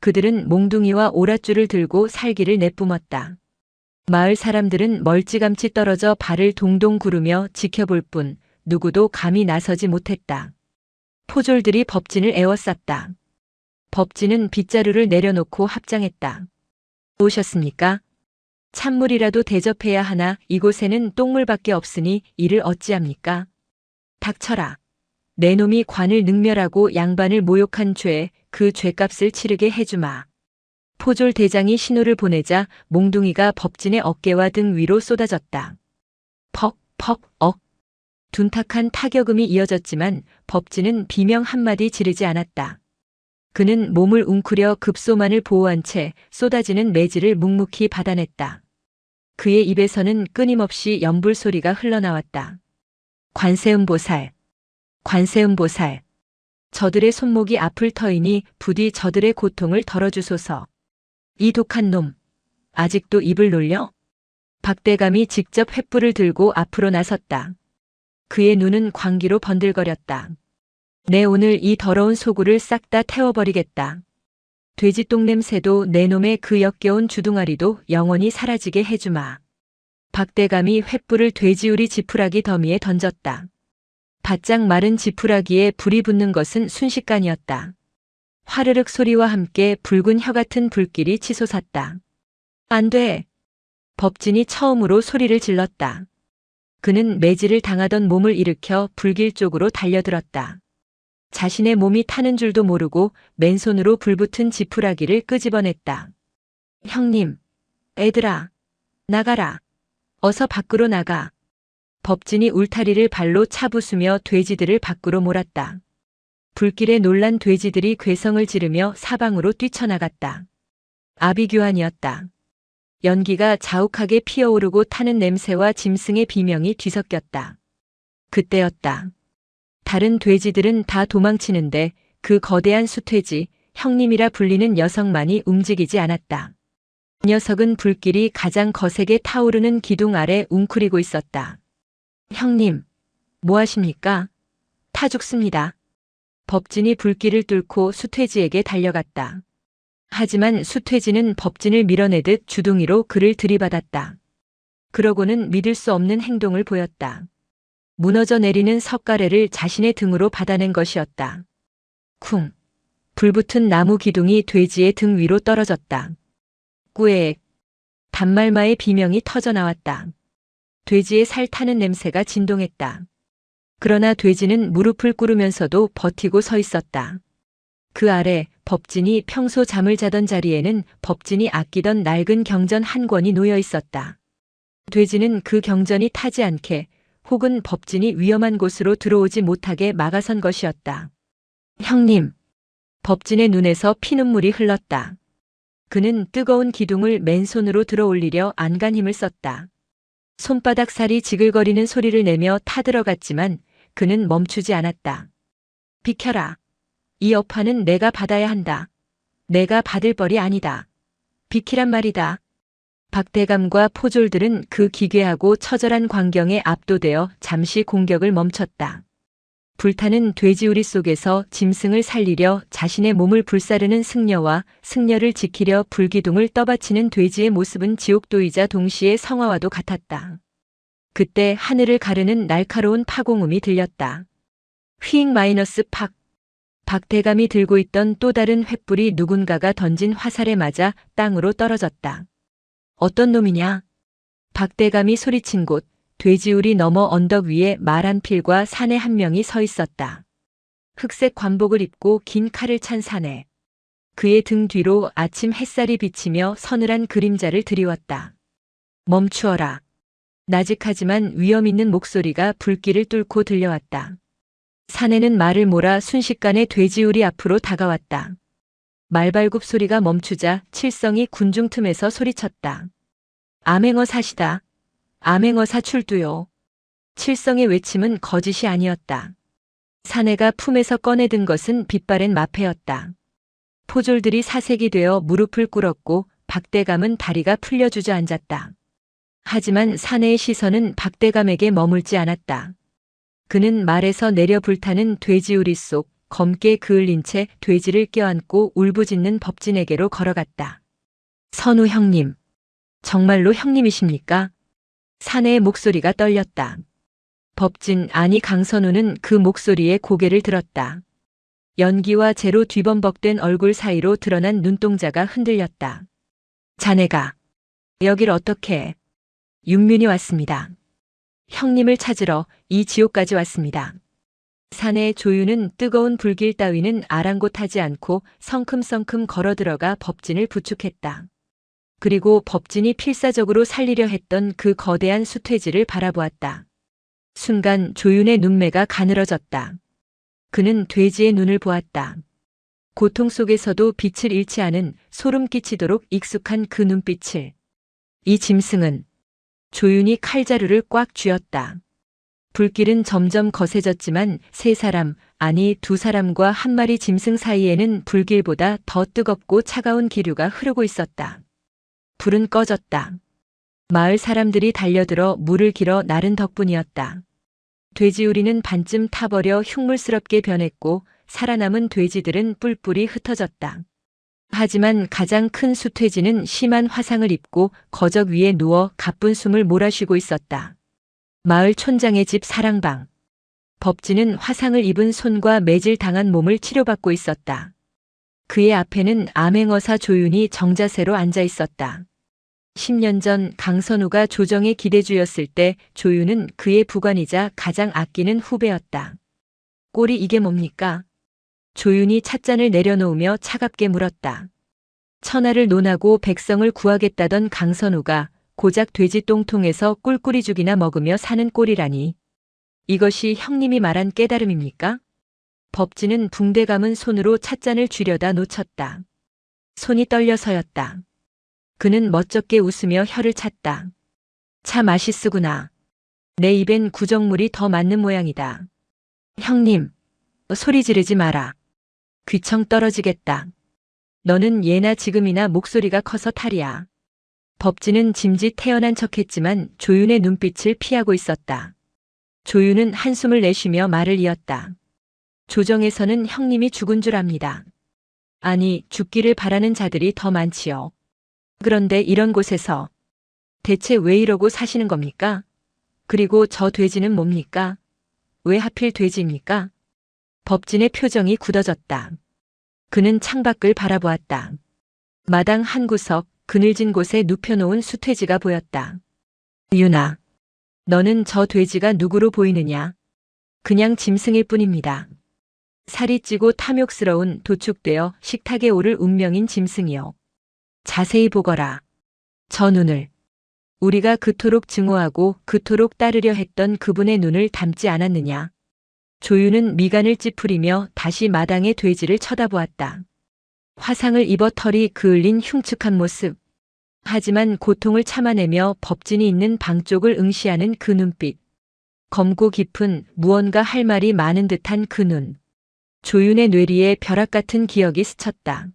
그들은 몽둥이와 오랏줄을 들고 살기를 내뿜었다. 마을 사람들은 멀찌감치 떨어져 발을 동동 구르며 지켜볼 뿐 누구도 감히 나서지 못했다. 포졸들이 법진을 에워쌌다. 법진은 빗자루를 내려놓고 합장했다. 오셨습니까? 찬물이라도 대접해야 하나 이곳에는 똥물밖에 없으니 이를 어찌합니까? 닥쳐라. 내 놈이 관을 능멸하고 양반을 모욕한 죄, 그 죄값을 치르게 해주마. 포졸 대장이 신호를 보내자 몽둥이가 법진의 어깨와 등 위로 쏟아졌다. 퍽, 퍽, 억. 둔탁한 타격음이 이어졌지만 법진은 비명 한마디 지르지 않았다. 그는 몸을 웅크려 급소만을 보호한 채 쏟아지는 매질을 묵묵히 받아냈다. 그의 입에서는 끊임없이 연불 소리가 흘러나왔다. 관세음보살, 관세음보살. 저들의 손목이 아플 터이니 부디 저들의 고통을 덜어주소서. 이 독한 놈, 아직도 입을 놀려? 박대감이 직접 횃불을 들고 앞으로 나섰다. 그의 눈은 광기로 번들거렸다. 내 오늘 이 더러운 소굴을 싹 다 태워버리겠다. 돼지똥 냄새도 내 놈의 그 역겨운 주둥아리도 영원히 사라지게 해주마. 박대감이 횃불을 돼지우리 지푸라기 더미에 던졌다. 바짝 마른 지푸라기에 불이 붙는 것은 순식간이었다. 화르륵 소리와 함께 붉은 혀 같은 불길이 치솟았다. 안 돼! 법진이 처음으로 소리를 질렀다. 그는 매질을 당하던 몸을 일으켜 불길 쪽으로 달려들었다. 자신의 몸이 타는 줄도 모르고 맨손으로 불붙은 지푸라기를 끄집어냈다. 형님, 애들아, 나가라. 어서 밖으로 나가. 법진이 울타리를 발로 차부수며 돼지들을 밖으로 몰았다. 불길에 놀란 돼지들이 괴성을 지르며 사방으로 뛰쳐나갔다. 아비규환이었다. 연기가 자욱하게 피어오르고 타는 냄새와 짐승의 비명이 뒤섞였다. 그때였다. 다른 돼지들은 다 도망치는데 그 거대한 수돼지, 형님이라 불리는 녀석만이 움직이지 않았다. 녀석은 불길이 가장 거세게 타오르는 기둥 아래 웅크리고 있었다. 형님, 뭐 하십니까? 타 죽습니다. 법진이 불길을 뚫고 수돼지에게 달려갔다. 하지만 수돼지는 법진을 밀어내듯 주둥이로 그를 들이받았다. 그러고는 믿을 수 없는 행동을 보였다. 무너져 내리는 석가래를 자신의 등으로 받아낸 것이었다. 쿵. 불붙은 나무 기둥이 돼지의 등 위로 떨어졌다. 꾸액. 단말마의 비명이 터져 나왔다. 돼지의 살 타는 냄새가 진동했다. 그러나 돼지는 무릎을 꿇으면서도 버티고 서 있었다. 그 아래 법진이 평소 잠을 자던 자리에는 법진이 아끼던 낡은 경전 한 권이 놓여 있었다. 돼지는 그 경전이 타지 않게 혹은 법진이 위험한 곳으로 들어오지 못하게 막아선 것이었다. 형님. 법진의 눈에서 피눈물이 흘렀다. 그는 뜨거운 기둥을 맨손으로 들어 올리려 안간 힘을 썼다. 손바닥 살이 지글거리는 소리를 내며 타들어갔지만 그는 멈추지 않았다. 비켜라. 이 여파는 내가 받아야 한다. 내가 받을 벌이 아니다. 비키란 말이다. 박대감과 포졸들은 그 기괴하고 처절한 광경에 압도되어 잠시 공격을 멈췄다. 불타는 돼지우리 속에서 짐승을 살리려 자신의 몸을 불사르는 승려와 승려를 지키려 불기둥을 떠받치는 돼지의 모습은 지옥도이자 동시에 성화와도 같았다. 그때 하늘을 가르는 날카로운 파공음이 들렸다. 휙-팍. 박대감이 들고 있던 또 다른 횃불이 누군가가 던진 화살에 맞아 땅으로 떨어졌다. 어떤 놈이냐? 박대감이 소리친 곳, 돼지우리 너머 언덕 위에 말 한 필과 사내 한 명이 서 있었다. 흑색 관복을 입고 긴 칼을 찬 사내. 그의 등 뒤로 아침 햇살이 비치며 서늘한 그림자를 드리웠다. 멈추어라. 나직하지만 위험 있는 목소리가 불길을 뚫고 들려왔다. 사내는 말을 몰아 순식간에 돼지우리 앞으로 다가왔다. 말발굽 소리가 멈추자 칠성이 군중 틈에서 소리쳤다. 암행어사시다. 암행어사 출두요. 칠성의 외침은 거짓이 아니었다. 사내가 품에서 꺼내든 것은 빛바랜 마패였다. 포졸들이 사색이 되어 무릎을 꿇었고 박대감은 다리가 풀려 주저앉았다. 하지만 사내의 시선은 박대감에게 머물지 않았다. 그는 말에서 내려 불타는 돼지우리 속 검게 그을린 채 돼지를 껴안고 울부짖는 법진에게로 걸어갔다. 선우 형님. 정말로 형님이십니까? 사내의 목소리가 떨렸다. 법진 아니 강선우는 그 목소리에 고개를 들었다. 연기와 재로 뒤범벅된 얼굴 사이로 드러난 눈동자가 흔들렸다. 자네가 여길 어떻게 해? 윤민이 왔습니다. 형님을 찾으러 이 지옥까지 왔습니다. 사내 조유는 뜨거운 불길 따위는 아랑곳하지 않고 성큼성큼 걸어들어가 법진을 부축했다. 그리고 법진이 필사적으로 살리려 했던 그 거대한 수퇴지를 바라보았다. 순간 조윤의 눈매가 가늘어졌다. 그는 돼지의 눈을 보았다. 고통 속에서도 빛을 잃지 않은 소름 끼치도록 익숙한 그 눈빛을. 이 짐승은 조윤이 칼자루를 꽉 쥐었다. 불길은 점점 거세졌지만 세 사람, 아니 두 사람과 한 마리 짐승 사이에는 불길보다 더 뜨겁고 차가운 기류가 흐르고 있었다. 불은 꺼졌다. 마을 사람들이 달려들어 물을 길어 나른 덕분이었다. 돼지우리는 반쯤 타버려 흉물스럽게 변했고 살아남은 돼지들은 뿔뿔이 흩어졌다. 하지만 가장 큰 수퇴지는 심한 화상을 입고 거적 위에 누워 가쁜 숨을 몰아쉬고 있었다. 마을 촌장의 집 사랑방. 법진은 화상을 입은 손과 매질 당한 몸을 치료받고 있었다. 그의 앞에는 암행어사 조윤이 정자세로 앉아 있었다. 10년 전 강선우가 조정의 기대주였을 때 조윤은 그의 부관이자 가장 아끼는 후배였다. 꼴이 이게 뭡니까? 조윤이 찻잔을 내려놓으며 차갑게 물었다. 천하를 논하고 백성을 구하겠다던 강선우가 고작 돼지 똥통에서 꿀꿀이 죽이나 먹으며 사는 꼴이라니. 이것이 형님이 말한 깨달음입니까? 법진은 붕대 감은 손으로 찻잔을 쥐려다 놓쳤다. 손이 떨려서였다. 그는 멋쩍게 웃으며 혀를 찼다. 차 맛있으구나. 내 입엔 구정물이 더 맞는 모양이다. 형님, 소리 지르지 마라. 귀청 떨어지겠다. 너는 예나 지금이나 목소리가 커서 탈이야. 법진은 짐짓 태연한 척했지만 조윤의 눈빛을 피하고 있었다. 조윤은 한숨을 내쉬며 말을 이었다. 조정에서는 형님이 죽은 줄 압니다. 아니, 죽기를 바라는 자들이 더 많지요. 그런데 이런 곳에서 대체 왜 이러고 사시는 겁니까? 그리고 저 돼지는 뭡니까? 왜 하필 돼지입니까? 법진의 표정이 굳어졌다. 그는 창밖을 바라보았다. 마당 한 구석, 그늘진 곳에 눕혀놓은 수퇴지가 보였다. 유나, 너는 저 돼지가 누구로 보이느냐? 그냥 짐승일 뿐입니다. 살이 찌고 탐욕스러운 도축되어 식탁에 오를 운명인 짐승이요. 자세히 보거라. 저 눈을. 우리가 그토록 증오하고 그토록 따르려 했던 그분의 눈을 닮지 않았느냐. 조윤은 미간을 찌푸리며 다시 마당의 돼지를 쳐다보았다. 화상을 입어 털이 그을린 흉측한 모습. 하지만 고통을 참아내며 법진이 있는 방 쪽을 응시하는 그 눈빛. 검고 깊은 무언가 할 말이 많은 듯한 그 눈. 조윤의 뇌리에 벼락 같은 기억이 스쳤다.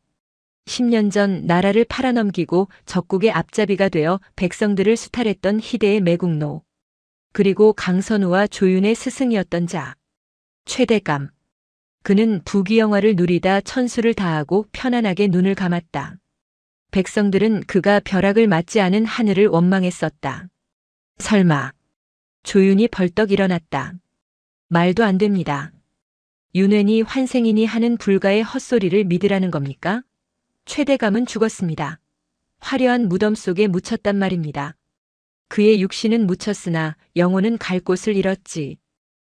10년 전 나라를 팔아넘기고 적국의 앞잡이가 되어 백성들을 수탈했던 희대의 매국노. 그리고 강선우와 조윤의 스승이었던 자. 최대감. 그는 부귀영화를 누리다 천수를 다하고 편안하게 눈을 감았다. 백성들은 그가 벼락을 맞지 않은 하늘을 원망했었다. 설마. 조윤이 벌떡 일어났다. 말도 안 됩니다. 윤회니 환생이니 하는 불가의 헛소리를 믿으라는 겁니까? 최대감은 죽었습니다. 화려한 무덤 속에 묻혔단 말입니다. 그의 육신은 묻혔으나 영혼은 갈 곳을 잃었지.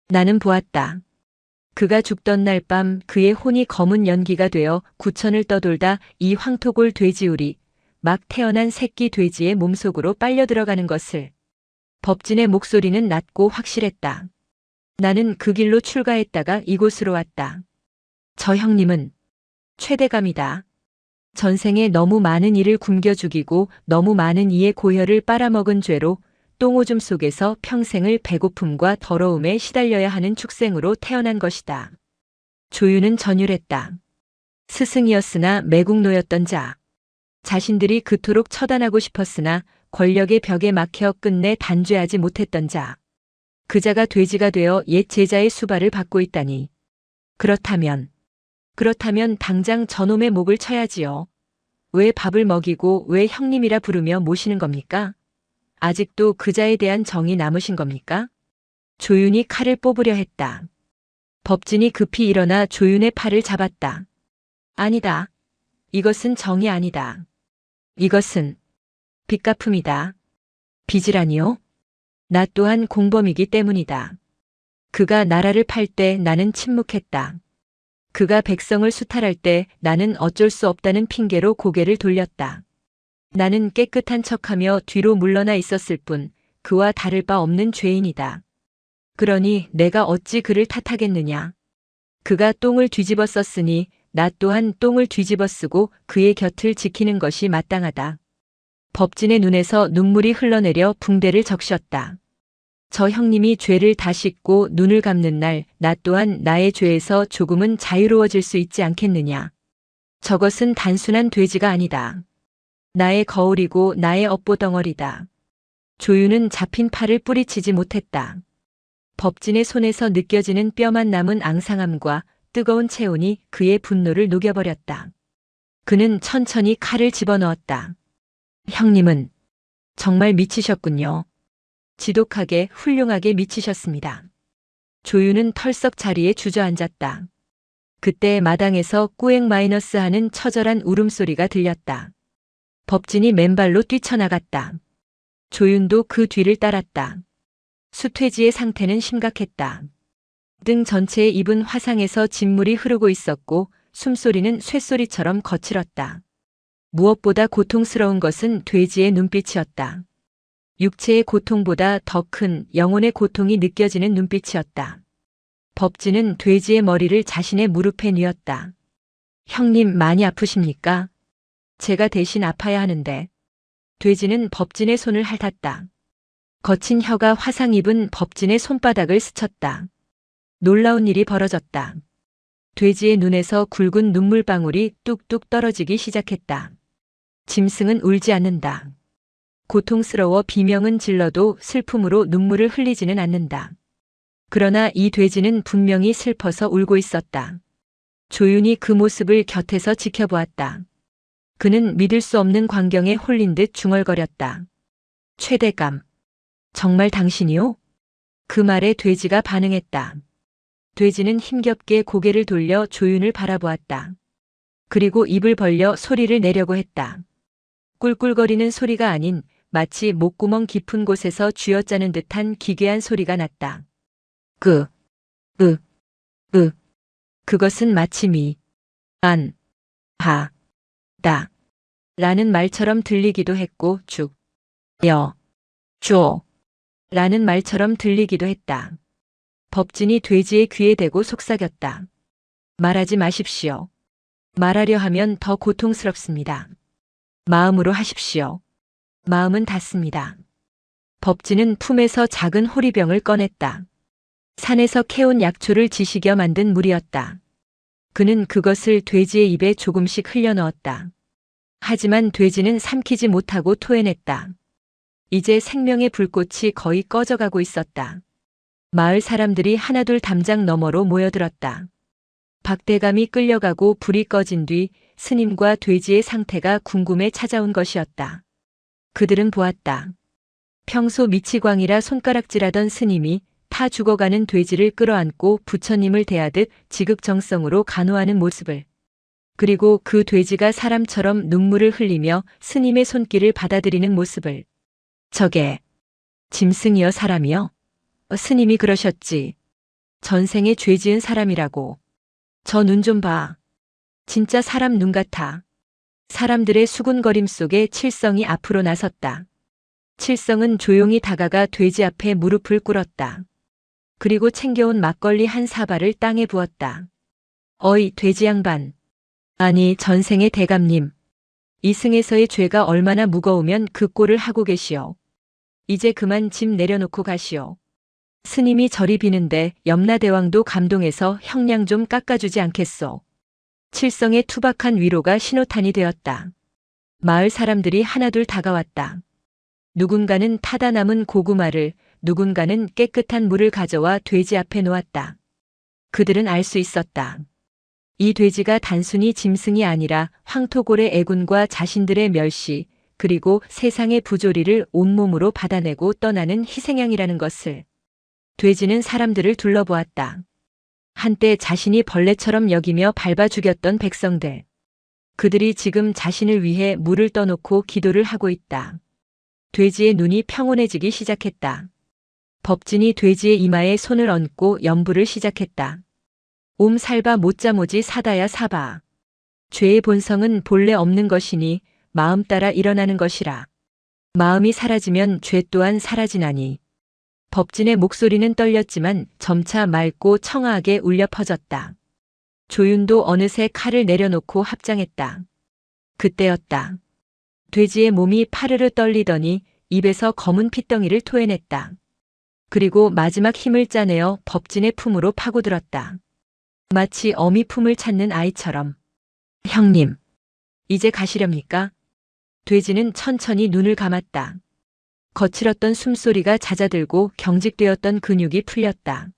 나는 보았다. 그가 죽던 날 밤 그의 혼이 검은 연기가 되어 구천을 떠돌다 이 황토골 돼지우리, 막 태어난 새끼 돼지의 몸속으로 빨려 들어가는 것을. 법진의 목소리는 낮고 확실했다. 나는 그 길로 출가했다가 이곳으로 왔다. 저 형님은 최대감이다. 전생에 너무 많은 이를 굶겨 죽이고 너무 많은 이의 고혈을 빨아먹은 죄로 똥오줌 속에서 평생을 배고픔과 더러움에 시달려야 하는 축생으로 태어난 것이다. 조윤은 전율했다. 스승이었으나 매국노였던 자. 자신들이 그토록 처단하고 싶었으나 권력의 벽에 막혀 끝내 단죄하지 못했던 자. 그 자가 돼지가 되어 옛 제자의 수발을 받고 있다니. 그렇다면 당장 저놈의 목을 쳐야지요. 왜 밥을 먹이고 왜 형님이라 부르며 모시는 겁니까? 아직도 그자에 대한 정이 남으신 겁니까? 조윤이 칼을 뽑으려 했다. 법진이 급히 일어나 조윤의 팔을 잡았다. 아니다. 이것은 정이 아니다. 이것은 빚갚음이다. 빚이라니요? 나 또한 공범이기 때문이다. 그가 나라를 팔 때 나는 침묵했다. 그가 백성을 수탈할 때 나는 어쩔 수 없다는 핑계로 고개를 돌렸다. 나는 깨끗한 척하며 뒤로 물러나 있었을 뿐 그와 다를 바 없는 죄인이다. 그러니 내가 어찌 그를 탓하겠느냐. 그가 똥을 뒤집어 썼으니 나 또한 똥을 뒤집어 쓰고 그의 곁을 지키는 것이 마땅하다. 법진의 눈에서 눈물이 흘러내려 붕대를 적셨다. 저 형님이 죄를 다 씻고 눈을 감는 날 나 또한 나의 죄에서 조금은 자유로워질 수 있지 않겠느냐. 저것은 단순한 돼지가 아니다. 나의 거울이고 나의 업보덩어리다. 조윤은 잡힌 팔을 뿌리치지 못했다. 법진의 손에서 느껴지는 뼈만 남은 앙상함과 뜨거운 체온이 그의 분노를 녹여버렸다. 그는 천천히 칼을 집어넣었다. 형님은 정말 미치셨군요. 지독하게 훌륭하게 미치셨습니다. 조윤은 털썩 자리에 주저앉았다. 그때 마당에서 꾸액 마이너스 하는 처절한 울음소리가 들렸다. 법진이 맨발로 뛰쳐나갔다. 조윤도 그 뒤를 따랐다. 수퇴지의 상태는 심각했다. 등 전체에 입은 화상에서 진물이 흐르고 있었고 숨소리는 쇳소리처럼 거칠었다. 무엇보다 고통스러운 것은 돼지의 눈빛이었다. 육체의 고통보다 더 큰 영혼의 고통이 느껴지는 눈빛이었다. 법진은 돼지의 머리를 자신의 무릎에 뉘었다. 형님 많이 아프십니까? 제가 대신 아파야 하는데. 돼지는 법진의 손을 핥았다. 거친 혀가 화상 입은 법진의 손바닥을 스쳤다. 놀라운 일이 벌어졌다. 돼지의 눈에서 굵은 눈물방울이 뚝뚝 떨어지기 시작했다. 짐승은 울지 않는다. 고통스러워 비명은 질러도 슬픔으로 눈물을 흘리지는 않는다. 그러나 이 돼지는 분명히 슬퍼서 울고 있었다. 조윤이 그 모습을 곁에서 지켜보았다. 그는 믿을 수 없는 광경에 홀린 듯 중얼거렸다. 최대감. 정말 당신이요? 그 말에 돼지가 반응했다. 돼지는 힘겹게 고개를 돌려 조윤을 바라보았다. 그리고 입을 벌려 소리를 내려고 했다. 꿀꿀거리는 소리가 아닌 마치 목구멍 깊은 곳에서 쥐어짜는 듯한 기괴한 소리가 났다. 그것은 마치 다 라는 말처럼 들리기도 했고 라는 말처럼 들리기도 했다. 법진이 돼지의 귀에 대고 속삭였다. 말하지 마십시오. 말하려 하면 더 고통스럽습니다. 마음으로 하십시오. 마음은 닿습니다. 법진은 품에서 작은 호리병을 꺼냈다. 산에서 캐온 약초를 지식여 만든 물이었다. 그는 그것을 돼지의 입에 조금씩 흘려넣었다. 하지만 돼지는 삼키지 못하고 토해냈다. 이제 생명의 불꽃이 거의 꺼져가고 있었다. 마을 사람들이 하나둘 담장 너머로 모여들었다. 박대감이 끌려가고 불이 꺼진 뒤 스님과 돼지의 상태가 궁금해 찾아온 것이었다. 그들은 보았다. 평소 미치광이라 손가락질하던 스님이 타 죽어가는 돼지를 끌어안고 부처님을 대하듯 지극정성으로 간호하는 모습을. 그리고 그 돼지가 사람처럼 눈물을 흘리며 스님의 손길을 받아들이는 모습을. 저게 짐승이여 사람이여? 스님이 그러셨지. 전생에 죄 지은 사람이라고. 저 눈 좀 봐. 진짜 사람 눈 같아. 사람들의 수군거림 속에 칠성이 앞으로 나섰다. 칠성은 조용히 다가가 돼지 앞에 무릎을 꿇었다. 그리고 챙겨온 막걸리 한 사발을 땅에 부었다. 어이 돼지 양반. 아니 전생의 대감님. 이승에서의 죄가 얼마나 무거우면 그 꼴을 하고 계시오. 이제 그만 짐 내려놓고 가시오. 스님이 절이 비는데 염라대왕도 감동해서 형량 좀 깎아주지 않겠소. 칠성의 투박한 위로가 신호탄이 되었다. 마을 사람들이 하나둘 다가왔다. 누군가는 타다 남은 고구마를, 누군가는 깨끗한 물을 가져와 돼지 앞에 놓았다. 그들은 알 수 있었다. 이 돼지가 단순히 짐승이 아니라 황토골의 애군과 자신들의 멸시, 그리고 세상의 부조리를 온몸으로 받아내고 떠나는 희생양이라는 것을. 돼지는 사람들을 둘러보았다. 한때 자신이 벌레처럼 여기며 밟아 죽였던 백성들. 그들이 지금 자신을 위해 물을 떠놓고 기도를 하고 있다. 돼지의 눈이 평온해지기 시작했다. 법진이 돼지의 이마에 손을 얹고 연부를 시작했다. 옴살바 못자모지 사다야 사바. 죄의 본성은 본래 없는 것이니 마음 따라 일어나는 것이라. 마음이 사라지면 죄 또한 사라지나니. 법진의 목소리는 떨렸지만 점차 맑고 청아하게 울려 퍼졌다. 조윤도 어느새 칼을 내려놓고 합장했다. 그때였다. 돼지의 몸이 파르르 떨리더니 입에서 검은 핏덩이를 토해냈다. 그리고 마지막 힘을 짜내어 법진의 품으로 파고들었다. 마치 어미 품을 찾는 아이처럼. 형님, 이제 가시렵니까? 돼지는 천천히 눈을 감았다. 거칠었던 숨소리가 잦아들고 경직되었던 근육이 풀렸다.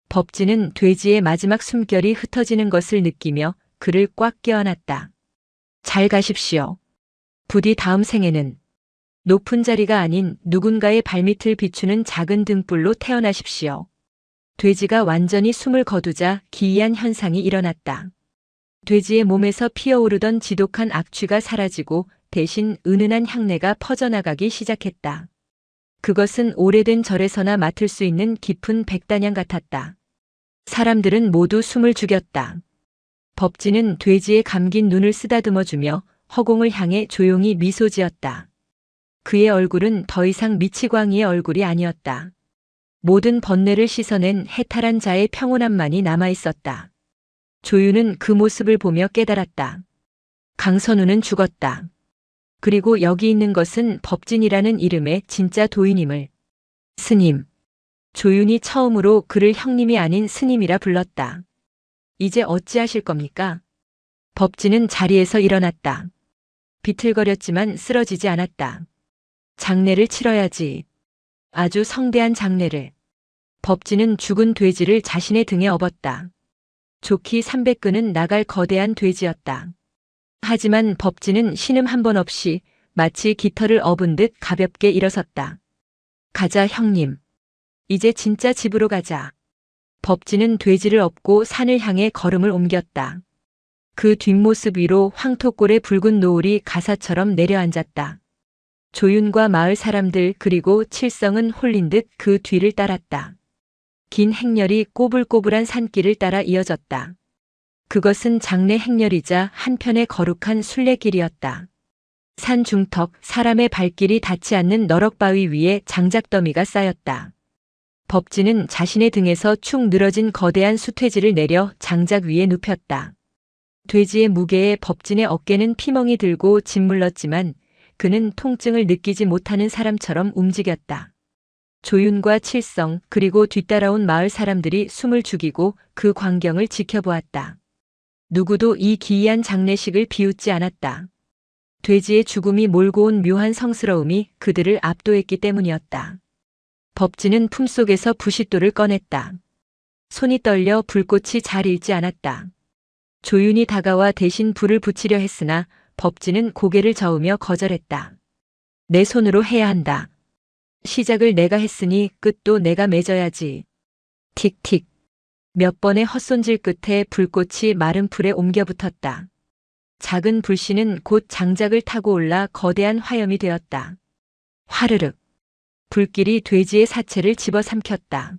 법진은 돼지의 마지막 숨결이 흩어지는 것을 느끼며 그를 꽉 껴안았다. 잘 가십시오. 부디 다음 생에는 높은 자리가 아닌 누군가의 발밑을 비추는 작은 등불로 태어나십시오. 돼지가 완전히 숨을 거두자 기이한 현상이 일어났다. 돼지의 몸에서 피어오르던 지독한 악취가 사라지고 대신 은은한 향내가 퍼져나가기 시작했다. 그것은 오래된 절에서나 맡을 수 있는 깊은 백단향 같았다. 사람들은 모두 숨을 죽였다. 법진은 돼지의 감긴 눈을 쓰다듬어주며 허공을 향해 조용히 미소 지었다. 그의 얼굴은 더 이상 미치광이의 얼굴이 아니었다. 모든 번뇌를 씻어낸 해탈한 자의 평온함만이 남아있었다. 조유는 그 모습을 보며 깨달았다. 강선우는 죽었다. 그리고 여기 있는 것은 법진이라는 이름의 진짜 도인임을. 스님. 조윤이 처음으로 그를 형님이 아닌 스님이라 불렀다. 이제 어찌하실 겁니까? 법진은 자리에서 일어났다. 비틀거렸지만 쓰러지지 않았다. 장례를 치러야지. 아주 성대한 장례를. 법진은 죽은 돼지를 자신의 등에 업었다. 좋기 300근은 나갈 거대한 돼지였다. 하지만 법진은 신음 한 번 없이 마치 깃털을 업은 듯 가볍게 일어섰다. 가자 형님. 이제 진짜 집으로 가자. 법진은 돼지를 업고 산을 향해 걸음을 옮겼다. 그 뒷모습 위로 황토골의 붉은 노을이 가사처럼 내려앉았다. 조윤과 마을 사람들 그리고 칠성은 홀린 듯 그 뒤를 따랐다. 긴 행렬이 꼬불꼬불한 산길을 따라 이어졌다. 그것은 장내 행렬이자 한편의 거룩한 순례길이었다. 산 중턱 사람의 발길이 닿지 않는 너럭바위 위에 장작더미가 쌓였다. 법진은 자신의 등에서 축 늘어진 거대한 수퇴지를 내려 장작 위에 눕혔다. 돼지의 무게에 법진의 어깨는 피멍이 들고 짓물렀지만 그는 통증을 느끼지 못하는 사람처럼 움직였다. 조윤과 칠성 그리고 뒤따라온 마을 사람들이 숨을 죽이고 그 광경을 지켜보았다. 누구도 이 기이한 장례식을 비웃지 않았다. 돼지의 죽음이 몰고 온 묘한 성스러움이 그들을 압도했기 때문이었다. 법진은 품속에서 부싯돌을 꺼냈다. 손이 떨려 불꽃이 잘 일지 않았다. 조윤이 다가와 대신 불을 붙이려 했으나 법진은 고개를 저으며 거절했다. 내 손으로 해야 한다. 시작을 내가 했으니 끝도 내가 맺어야지. 틱틱. 몇 번의 헛손질 끝에 불꽃이 마른 풀에 옮겨 붙었다. 작은 불씨는 곧 장작을 타고 올라 거대한 화염이 되었다. 화르륵. 불길이 돼지의 사체를 집어삼켰다.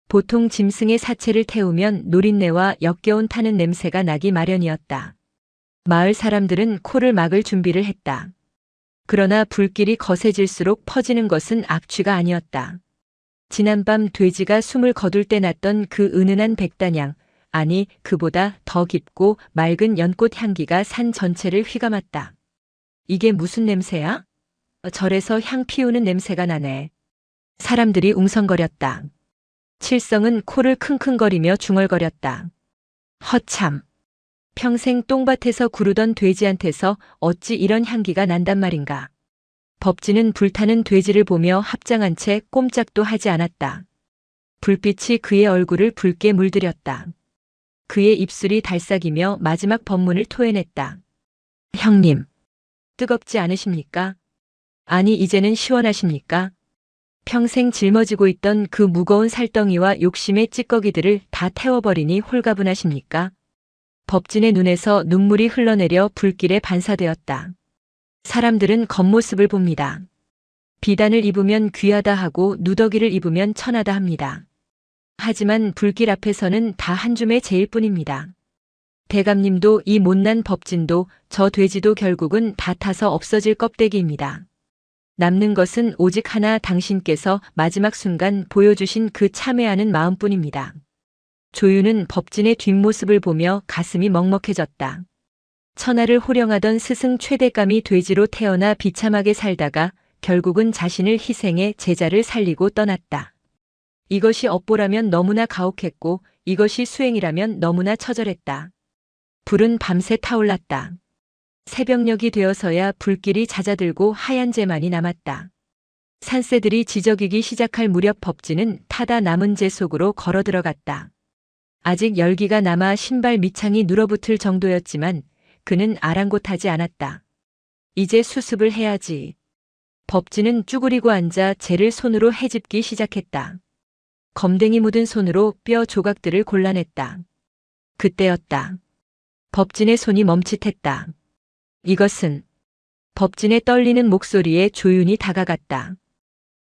보통 짐승의 사체를 태우면 노린내와 역겨운 타는 냄새가 나기 마련이었다. 마을 사람들은 코를 막을 준비를 했다. 그러나 불길이 거세질수록 퍼지는 것은 악취가 아니었다. 지난밤 돼지가 숨을 거둘 때 났던 그 은은한 백단향, 아니 그보다 더 깊고 맑은 연꽃 향기가 산 전체를 휘감았다. 이게 무슨 냄새야? 절에서 향 피우는 냄새가 나네. 사람들이 웅성거렸다. 칠성은 코를 킁킁거리며 중얼거렸다. 허참. 평생 똥밭에서 구르던 돼지한테서 어찌 이런 향기가 난단 말인가. 법진은 불타는 돼지를 보며 합장한 채 꼼짝도 하지 않았다. 불빛이 그의 얼굴을 붉게 물들였다. 그의 입술이 달싹이며 마지막 법문을 토해냈다. 형님, 뜨겁지 않으십니까? 아니 이제는 시원하십니까? 평생 짊어지고 있던 그 무거운 살덩이와 욕심의 찌꺼기들을 다 태워버리니 홀가분하십니까? 법진의 눈에서 눈물이 흘러내려 불길에 반사되었다. 사람들은 겉모습을 봅니다. 비단을 입으면 귀하다 하고 누더기를 입으면 천하다 합니다. 하지만 불길 앞에서는 다 한 줌의 재일 뿐입니다. 대감님도 이 못난 법진도 저 돼지도 결국은 다 타서 없어질 껍데기입니다. 남는 것은 오직 하나 당신께서 마지막 순간 보여주신 그 참회하는 마음뿐입니다. 조윤은 법진의 뒷모습을 보며 가슴이 먹먹해졌다. 천하를 호령하던 스승 최대감이 돼지로 태어나 비참하게 살다가 결국은 자신을 희생해 제자를 살리고 떠났다. 이것이 업보라면 너무나 가혹했고 이것이 수행이라면 너무나 처절했다. 불은 밤새 타올랐다. 새벽녘이 되어서야 불길이 잦아들고 하얀 재만이 남았다. 산새들이 지저귀기 시작할 무렵 법진은 타다 남은 재 속으로 걸어 들어갔다. 아직 열기가 남아 신발 밑창이 눌어붙을 정도였지만 그는 아랑곳하지 않았다. 이제 수습을 해야지. 법진은 쭈그리고 앉아 재를 손으로 헤집기 시작했다. 검댕이 묻은 손으로 뼈 조각들을 골라냈다. 그때였다. 법진의 손이 멈칫했다. 이것은 법진의 떨리는 목소리에 조윤이 다가갔다.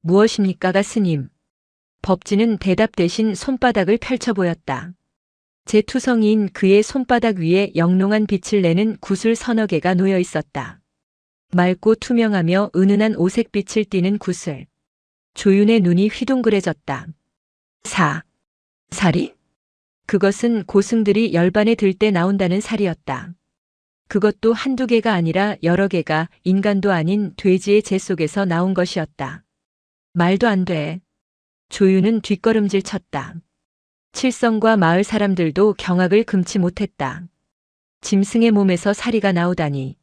무엇입니까가 스님. 법진은 대답 대신 손바닥을 펼쳐 보였다. 재투성이인 그의 손바닥 위에 영롱한 빛을 내는 구슬 서너 개가 놓여 있었다. 맑고 투명하며 은은한 오색빛을 띠는 구슬. 조윤의 눈이 휘둥그레졌다. 살이? 그것은 고승들이 열반에 들 때 나온다는 살이었다. 그것도 한두 개가 아니라 여러 개가 인간도 아닌 돼지의 재 속에서 나온 것이었다. 말도 안 돼. 조유는 뒷걸음질 쳤다. 칠성과 마을 사람들도 경악을 금치 못했다. 짐승의 몸에서 사리가 나오다니.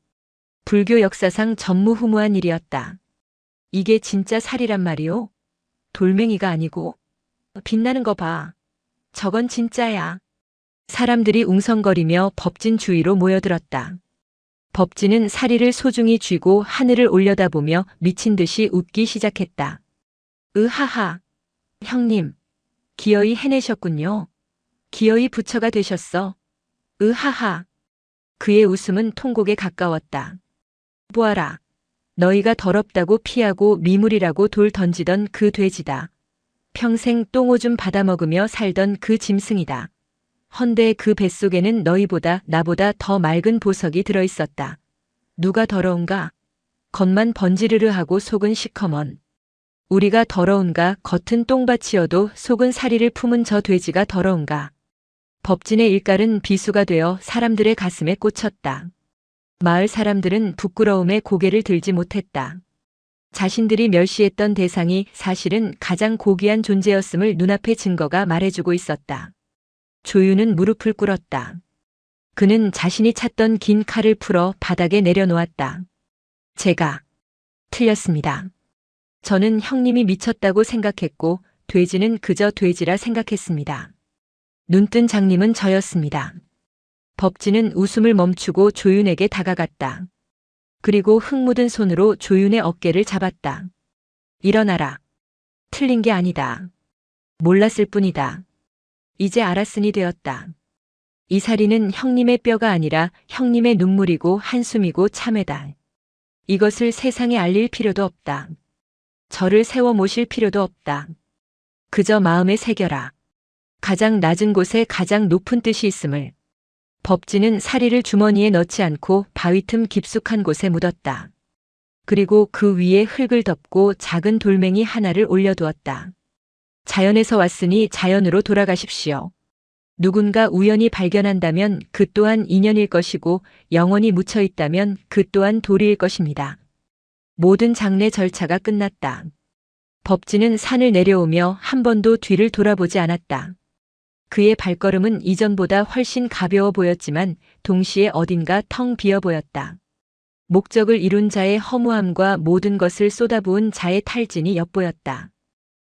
불교 역사상 전무후무한 일이었다. 이게 진짜 사리란 말이오? 돌멩이가 아니고. 빛나는 거 봐. 저건 진짜야. 사람들이 웅성거리며 법진 주위로 모여들었다. 법진은 사리를 소중히 쥐고 하늘을 올려다보며 미친 듯이 웃기 시작했다. 으하하. 형님, 기어이 해내셨군요. 기어이 부처가 되셨어. 으하하. 그의 웃음은 통곡에 가까웠다. 보아라. 너희가 더럽다고 피하고 미물이라고 돌 던지던 그 돼지다. 평생 똥오줌 받아먹으며 살던 그 짐승이다. 헌데 그 뱃속에는 너희보다 나보다 더 맑은 보석이 들어있었다. 누가 더러운가? 겉만 번지르르하고 속은 시커먼. 우리가 더러운가? 겉은 똥밭이어도 속은 사리를 품은 저 돼지가 더러운가? 법진의 일갈은 비수가 되어 사람들의 가슴에 꽂혔다. 마을 사람들은 부끄러움에 고개를 들지 못했다. 자신들이 멸시했던 대상이 사실은 가장 고귀한 존재였음을 눈앞의 증거가 말해주고 있었다. 조유는 무릎을 꿇었다. 그는 자신이 찾던 긴 칼을 풀어 바닥에 내려놓았다. 제가 틀렸습니다. 저는 형님이 미쳤다고 생각했고 돼지는 그저 돼지라 생각했습니다. 눈뜬 장님은 저였습니다. 법진은 웃음을 멈추고 조윤에게 다가갔다. 그리고 흙 묻은 손으로 조윤의 어깨를 잡았다. 일어나라. 틀린 게 아니다. 몰랐을 뿐이다. 이제 알았으니 되었다. 이 사리는 형님의 뼈가 아니라 형님의 눈물이고 한숨이고 참회다. 이것을 세상에 알릴 필요도 없다. 저를 세워 모실 필요도 없다. 그저 마음에 새겨라. 가장 낮은 곳에 가장 높은 뜻이 있음을. 법진은 사리를 주머니에 넣지 않고 바위 틈 깊숙한 곳에 묻었다. 그리고 그 위에 흙을 덮고 작은 돌멩이 하나를 올려두었다. 자연에서 왔으니 자연으로 돌아가십시오. 누군가 우연히 발견한다면 그 또한 인연일 것이고 영원히 묻혀 있다면 그 또한 도리일 것입니다. 모든 장례 절차가 끝났다. 법진은 산을 내려오며 한 번도 뒤를 돌아보지 않았다. 그의 발걸음은 이전보다 훨씬 가벼워 보였지만 동시에 어딘가 텅 비어 보였다. 목적을 이룬 자의 허무함과 모든 것을 쏟아부은 자의 탈진이 엿보였다.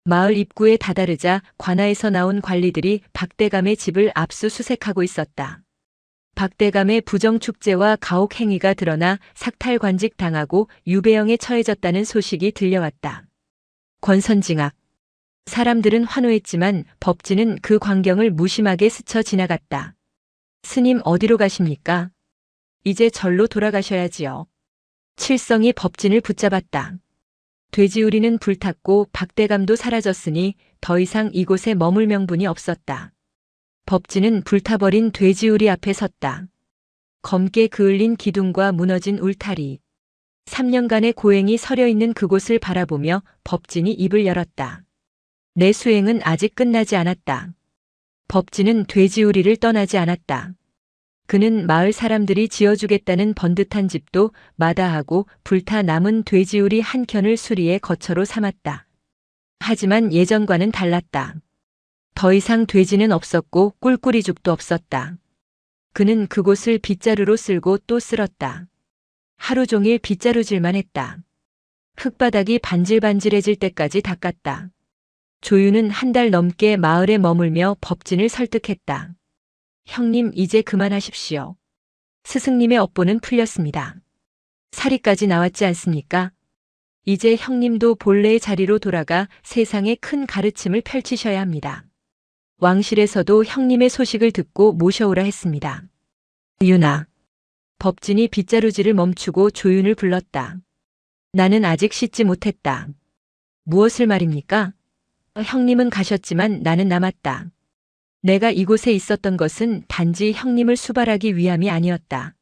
마을 입구에 다다르자 관아에서 나온 관리들이 박대감의 집을 압수수색하고 있었다. 박대감의 부정축제와 가혹행위가 드러나 삭탈관직 당하고 유배형에 처해졌다는 소식이 들려왔다. 권선징악. 사람들은 환호했지만 법진은 그 광경을 무심하게 스쳐 지나갔다. 스님 어디로 가십니까? 이제 절로 돌아가셔야지요. 칠성이 법진을 붙잡았다. 돼지우리는 불탔고 박대감도 사라졌으니 더 이상 이곳에 머물 명분이 없었다. 법진은 불타버린 돼지우리 앞에 섰다. 검게 그을린 기둥과 무너진 울타리. 3년간의 고행이 서려 있는 그곳을 바라보며 법진이 입을 열었다. 내 수행은 아직 끝나지 않았다. 법진은 돼지우리를 떠나지 않았다. 그는 마을 사람들이 지어주겠다는 번듯한 집도 마다하고 불타 남은 돼지우리 한 켠을 수리의 거처로 삼았다. 하지만 예전과는 달랐다. 더 이상 돼지는 없었고 꿀꿀이죽도 없었다. 그는 그곳을 빗자루로 쓸고 또 쓸었다. 하루 종일 빗자루질만 했다. 흙바닥이 반질반질해질 때까지 닦았다. 조유는 한 달 넘게 마을에 머물며 법진을 설득했다. 형님 이제 그만하십시오. 스승님의 업보는 풀렸습니다. 사리까지 나왔지 않습니까? 이제 형님도 본래의 자리로 돌아가 세상에 큰 가르침을 펼치셔야 합니다. 왕실에서도 형님의 소식을 듣고 모셔오라 했습니다. 유나. 법진이 빗자루질을 멈추고 조윤을 불렀다. 나는 아직 씻지 못했다. 무엇을 말입니까? 형님은 가셨지만 나는 남았다. 내가 이곳에 있었던 것은 단지 형님을 수발하기 위함이 아니었다.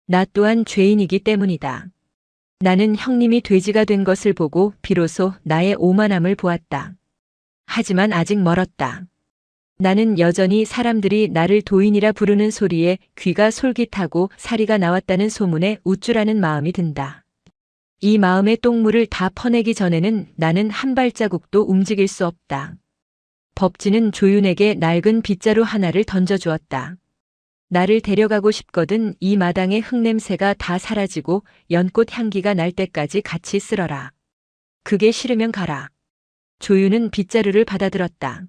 나 또한 죄인이기 때문이다. 나는 형님이 돼지가 된 것을 보고 비로소 나의 오만함을 보았다. 하지만 아직 멀었다. 나는 여전히 사람들이 나를 도인이라 부르는 소리에 귀가 솔깃하고 사리가 나왔다는 소문에 우쭐하는 마음이 든다. 이 마음의 똥물을 다 퍼내기 전에는 나는 한 발자국도 움직일 수 없다. 법진은 조윤에게 낡은 빗자루 하나를 던져주었다. 나를 데려가고 싶거든 이 마당의 흙냄새가 다 사라지고 연꽃 향기가 날 때까지 같이 쓸어라. 그게 싫으면 가라. 조윤은 빗자루를 받아들었다.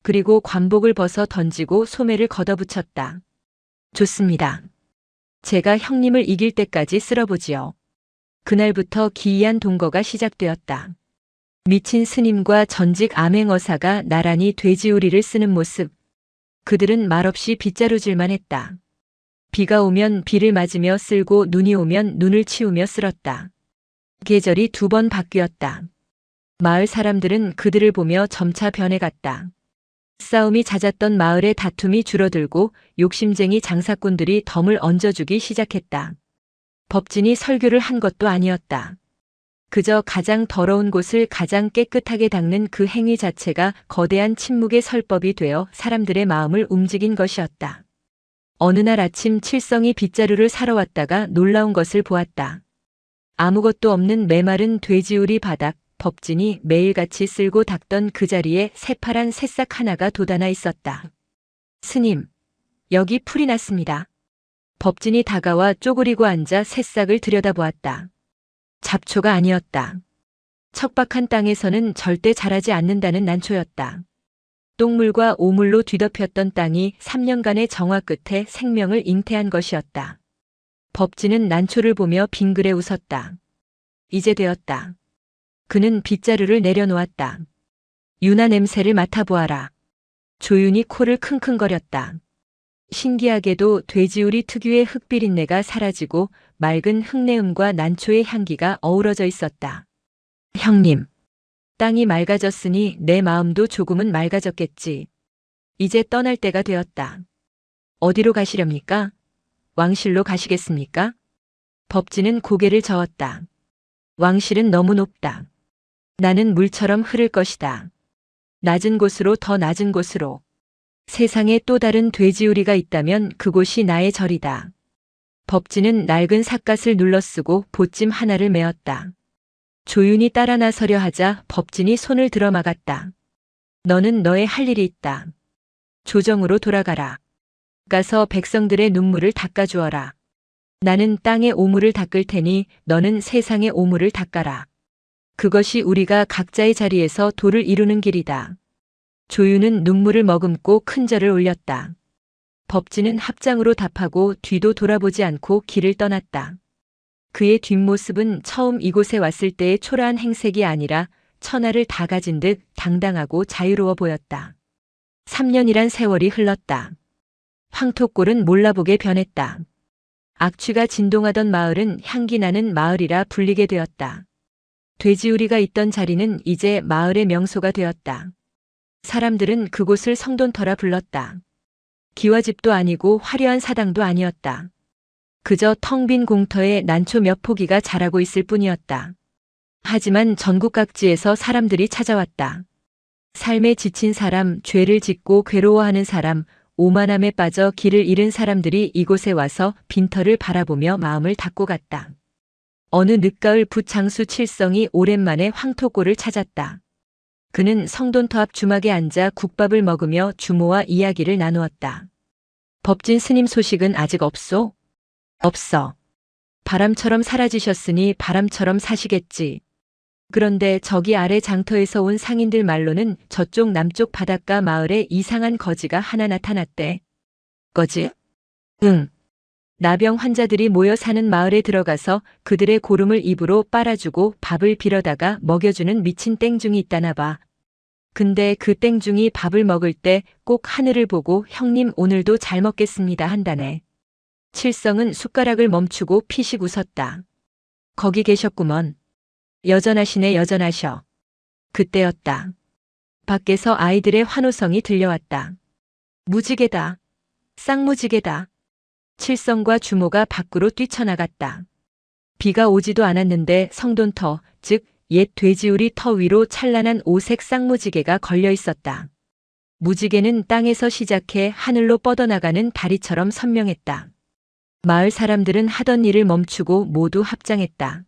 그리고 관복을 벗어 던지고 소매를 걷어붙였다. 좋습니다. 제가 형님을 이길 때까지 쓸어보지요. 그날부터 기이한 동거가 시작되었다. 미친 스님과 전직 암행어사가 나란히 돼지우리를 쓰는 모습. 그들은 말없이 빗자루질만 했다. 비가 오면 비를 맞으며 쓸고 눈이 오면 눈을 치우며 쓸었다. 계절이 2번 바뀌었다. 마을 사람들은 그들을 보며 점차 변해갔다. 싸움이 잦았던 마을의 다툼이 줄어들고 욕심쟁이 장사꾼들이 덤을 얹어주기 시작했다. 법진이 설교를 한 것도 아니었다. 그저 가장 더러운 곳을 가장 깨끗하게 닦는 그 행위 자체가 거대한 침묵의 설법이 되어 사람들의 마음을 움직인 것이었다. 어느 날 아침 칠성이 빗자루를 사러 왔다가 놀라운 것을 보았다. 아무것도 없는 메마른 돼지우리 바닥, 법진이 매일같이 쓸고 닦던 그 자리에 새파란 새싹 하나가 돋아나 있었다. 스님, 여기 풀이 났습니다. 법진이 다가와 쪼그리고 앉아 새싹을 들여다보았다. 잡초가 아니었다. 척박한 땅에서는 절대 자라지 않는다는 난초였다. 똥물과 오물로 뒤덮였던 땅이 3년간의 정화 끝에 생명을 잉태한 것이었다. 법진은 난초를 보며 빙그레 웃었다. 이제 되었다. 그는 빗자루를 내려놓았다. 유나 냄새를 맡아보아라. 조윤이 코를 킁킁거렸다. 신기하게도 돼지우리 특유의 흙비린내가 사라지고 맑은 흙내음과 난초의 향기가 어우러져 있었다. 형님, 땅이 맑아졌으니 내 마음도 조금은 맑아졌겠지. 이제 떠날 때가 되었다. 어디로 가시렵니까? 왕실로 가시겠습니까? 법진은 고개를 저었다. 왕실은 너무 높다. 나는 물처럼 흐를 것이다. 낮은 곳으로 더 낮은 곳으로. 세상에 또 다른 돼지우리가 있다면 그곳이 나의 절이다. 법진은 낡은 삿갓을 눌러쓰고 보찜 하나를 메었다. 조윤이 따라 나서려 하자 법진이 손을 들어 막았다. 너는 너의 할 일이 있다. 조정으로 돌아가라. 가서 백성들의 눈물을 닦아주어라. 나는 땅의 오물을 닦을 테니 너는 세상의 오물을 닦아라. 그것이 우리가 각자의 자리에서 도를 이루는 길이다. 조윤은 눈물을 머금고 큰 절을 올렸다. 법진은 합장으로 답하고 뒤도 돌아보지 않고 길을 떠났다. 그의 뒷모습은 처음 이곳에 왔을 때의 초라한 행색이 아니라 천하를 다 가진 듯 당당하고 자유로워 보였다. 3년이란 세월이 흘렀다. 황토골은 몰라보게 변했다. 악취가 진동하던 마을은 향기 나는 마을이라 불리게 되었다. 돼지우리가 있던 자리는 이제 마을의 명소가 되었다. 사람들은 그곳을 성돈터라 불렀다. 기와집도 아니고 화려한 사당도 아니었다. 그저 텅 빈 공터에 난초 몇 포기가 자라고 있을 뿐이었다. 하지만 전국 각지에서 사람들이 찾아왔다. 삶에 지친 사람, 죄를 짓고 괴로워하는 사람, 오만함에 빠져 길을 잃은 사람들이 이곳에 와서 빈터를 바라보며 마음을 닫고 갔다. 어느 늦가을 부장수 칠성이 오랜만에 황토골을 찾았다. 그는 성돈터 앞 주막에 앉아 국밥을 먹으며 주모와 이야기를 나누었다. 법진 스님 소식은 아직 없소? 없어. 바람처럼 사라지셨으니 바람처럼 사시겠지. 그런데 저기 아래 장터에서 온 상인들 말로는 저쪽 남쪽 바닷가 마을에 이상한 거지가 하나 나타났대. 거지? 응. 나병 환자들이 모여 사는 마을에 들어가서 그들의 고름을 입으로 빨아주고 밥을 빌어다가 먹여주는 미친 땡중이 있다나 봐. 근데 그 땡중이 밥을 먹을 때 꼭 하늘을 보고 형님 오늘도 잘 먹겠습니다 한다네. 칠성은 숟가락을 멈추고 피식 웃었다. 거기 계셨구먼. 여전하시네 여전하셔. 그때였다. 밖에서 아이들의 환호성이 들려왔다. 무지개다. 쌍무지개다. 칠성과 주모가 밖으로 뛰쳐나갔다. 비가 오지도 않았는데 성돈터, 즉 옛 돼지우리 터 위로 찬란한 오색 쌍무지개가 걸려 있었다. 무지개는 땅에서 시작해 하늘로 뻗어나가는 다리처럼 선명했다. 마을 사람들은 하던 일을 멈추고 모두 합장했다.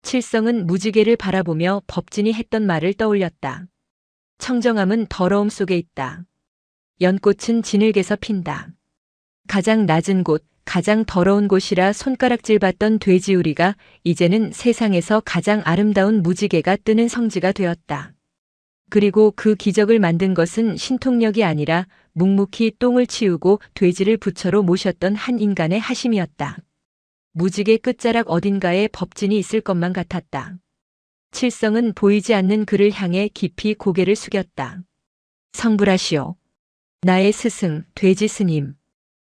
칠성은 무지개를 바라보며 법진이 했던 말을 떠올렸다. 청정함은 더러움 속에 있다. 연꽃은 진흙에서 핀다. 가장 낮은 곳, 가장 더러운 곳이라 손가락질 받던 돼지우리가 이제는 세상에서 가장 아름다운 무지개가 뜨는 성지가 되었다. 그리고 그 기적을 만든 것은 신통력이 아니라 묵묵히 똥을 치우고 돼지를 부처로 모셨던 한 인간의 하심이었다. 무지개 끝자락 어딘가에 법진이 있을 것만 같았다. 칠성은 보이지 않는 그를 향해 깊이 고개를 숙였다. 성불하시오. 나의 스승, 돼지 스님.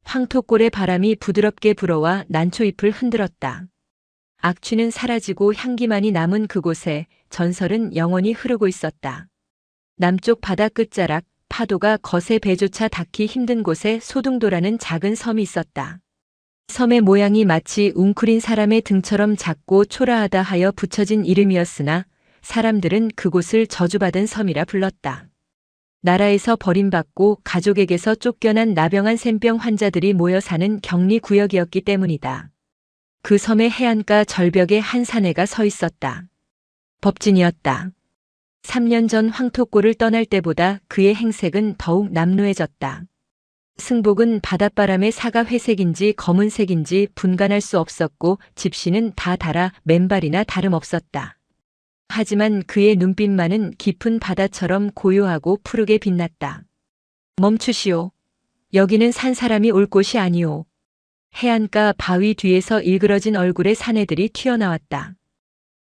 황토골의 바람이 부드럽게 불어와 난초잎을 흔들었다. 악취는 사라지고 향기만이 남은 그곳에 전설은 영원히 흐르고 있었다. 남쪽 바다 끝자락, 파도가 거세 배조차 닿기 힘든 곳에 소둥도라는 작은 섬이 있었다. 섬의 모양이 마치 웅크린 사람의 등처럼 작고 초라하다 하여 붙여진 이름이었으나 사람들은 그곳을 저주받은 섬이라 불렀다. 나라에서 버림받고 가족에게서 쫓겨난 나병한 샘병 환자들이 모여 사는 격리구역이었기 때문이다. 그 섬의 해안가 절벽에 한 사내가 서 있었다. 법진이었다. 3년 전 황토골을 떠날 때보다 그의 행색은 더욱 남루해졌다. 승복은 바닷바람에 사가 회색인지 검은색인지 분간할 수 없었고 집시는 다 달아 맨발이나 다름없었다. 하지만 그의 눈빛만은 깊은 바다처럼 고요하고 푸르게 빛났다. 멈추시오. 여기는 산 사람이 올 곳이 아니오. 해안가 바위 뒤에서 일그러진 얼굴의 사내들이 튀어나왔다.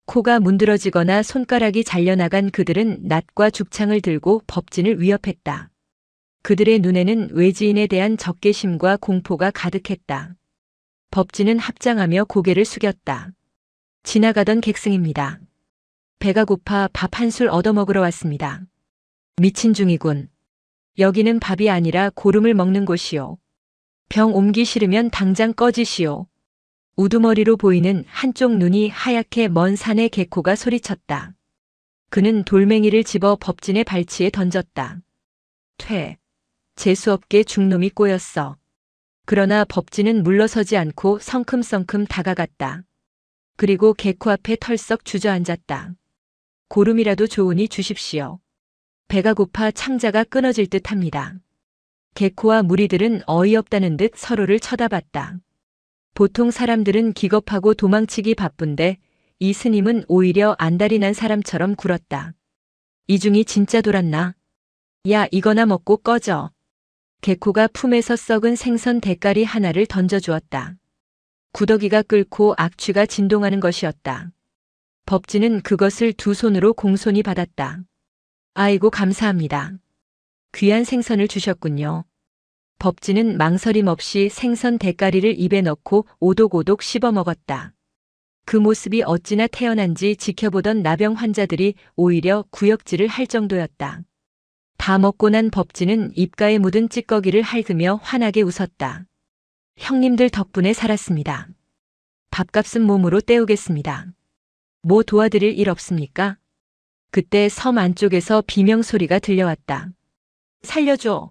코가 문드러지거나 손가락이 잘려나간 그들은 낫과 죽창을 들고 법진을 위협했다. 그들의 눈에는 외지인에 대한 적개심과 공포가 가득했다. 법진은 합장하며 고개를 숙였다. 지나가던 객승입니다. 배가 고파 밥 한 술 얻어먹으러 왔습니다. 미친 중이군. 여기는 밥이 아니라 고름을 먹는 곳이오. 병 옮기 싫으면 당장 꺼지시오. 우두머리로 보이는 한쪽 눈이 하얗게 먼 산의 개코가 소리쳤다. 그는 돌멩이를 집어 법진의 발치에 던졌다. 퇴. 재수없게 중놈이 꼬였어. 그러나 법진은 물러서지 않고 성큼성큼 다가갔다. 그리고 개코 앞에 털썩 주저앉았다. 고름이라도 좋으니 주십시오. 배가 고파 창자가 끊어질 듯 합니다. 개코와 무리들은 어이없다는 듯 서로를 쳐다봤다. 보통 사람들은 기겁하고 도망치기 바쁜데 이 스님은 오히려 안달이 난 사람처럼 굴었다. 이중이 진짜 돌았나? 야, 이거나 먹고 꺼져. 개코가 품에서 썩은 생선 대가리 하나를 던져주었다. 구더기가 끓고 악취가 진동하는 것이었다. 법진은 그것을 두 손으로 공손히 받았다. 아이고 감사합니다. 귀한 생선을 주셨군요. 법진은 망설임 없이 생선 대가리를 입에 넣고 오독오독 씹어 먹었다. 그 모습이 어찌나 태연한지 지켜보던 나병 환자들이 오히려 구역질을 할 정도였다. 다 먹고 난 법진은 입가에 묻은 찌꺼기를 핥으며 환하게 웃었다. 형님들 덕분에 살았습니다. 밥값은 몸으로 때우겠습니다. 뭐 도와드릴 일 없습니까? 그때 섬 안쪽에서 비명소리가 들려왔다. 살려줘.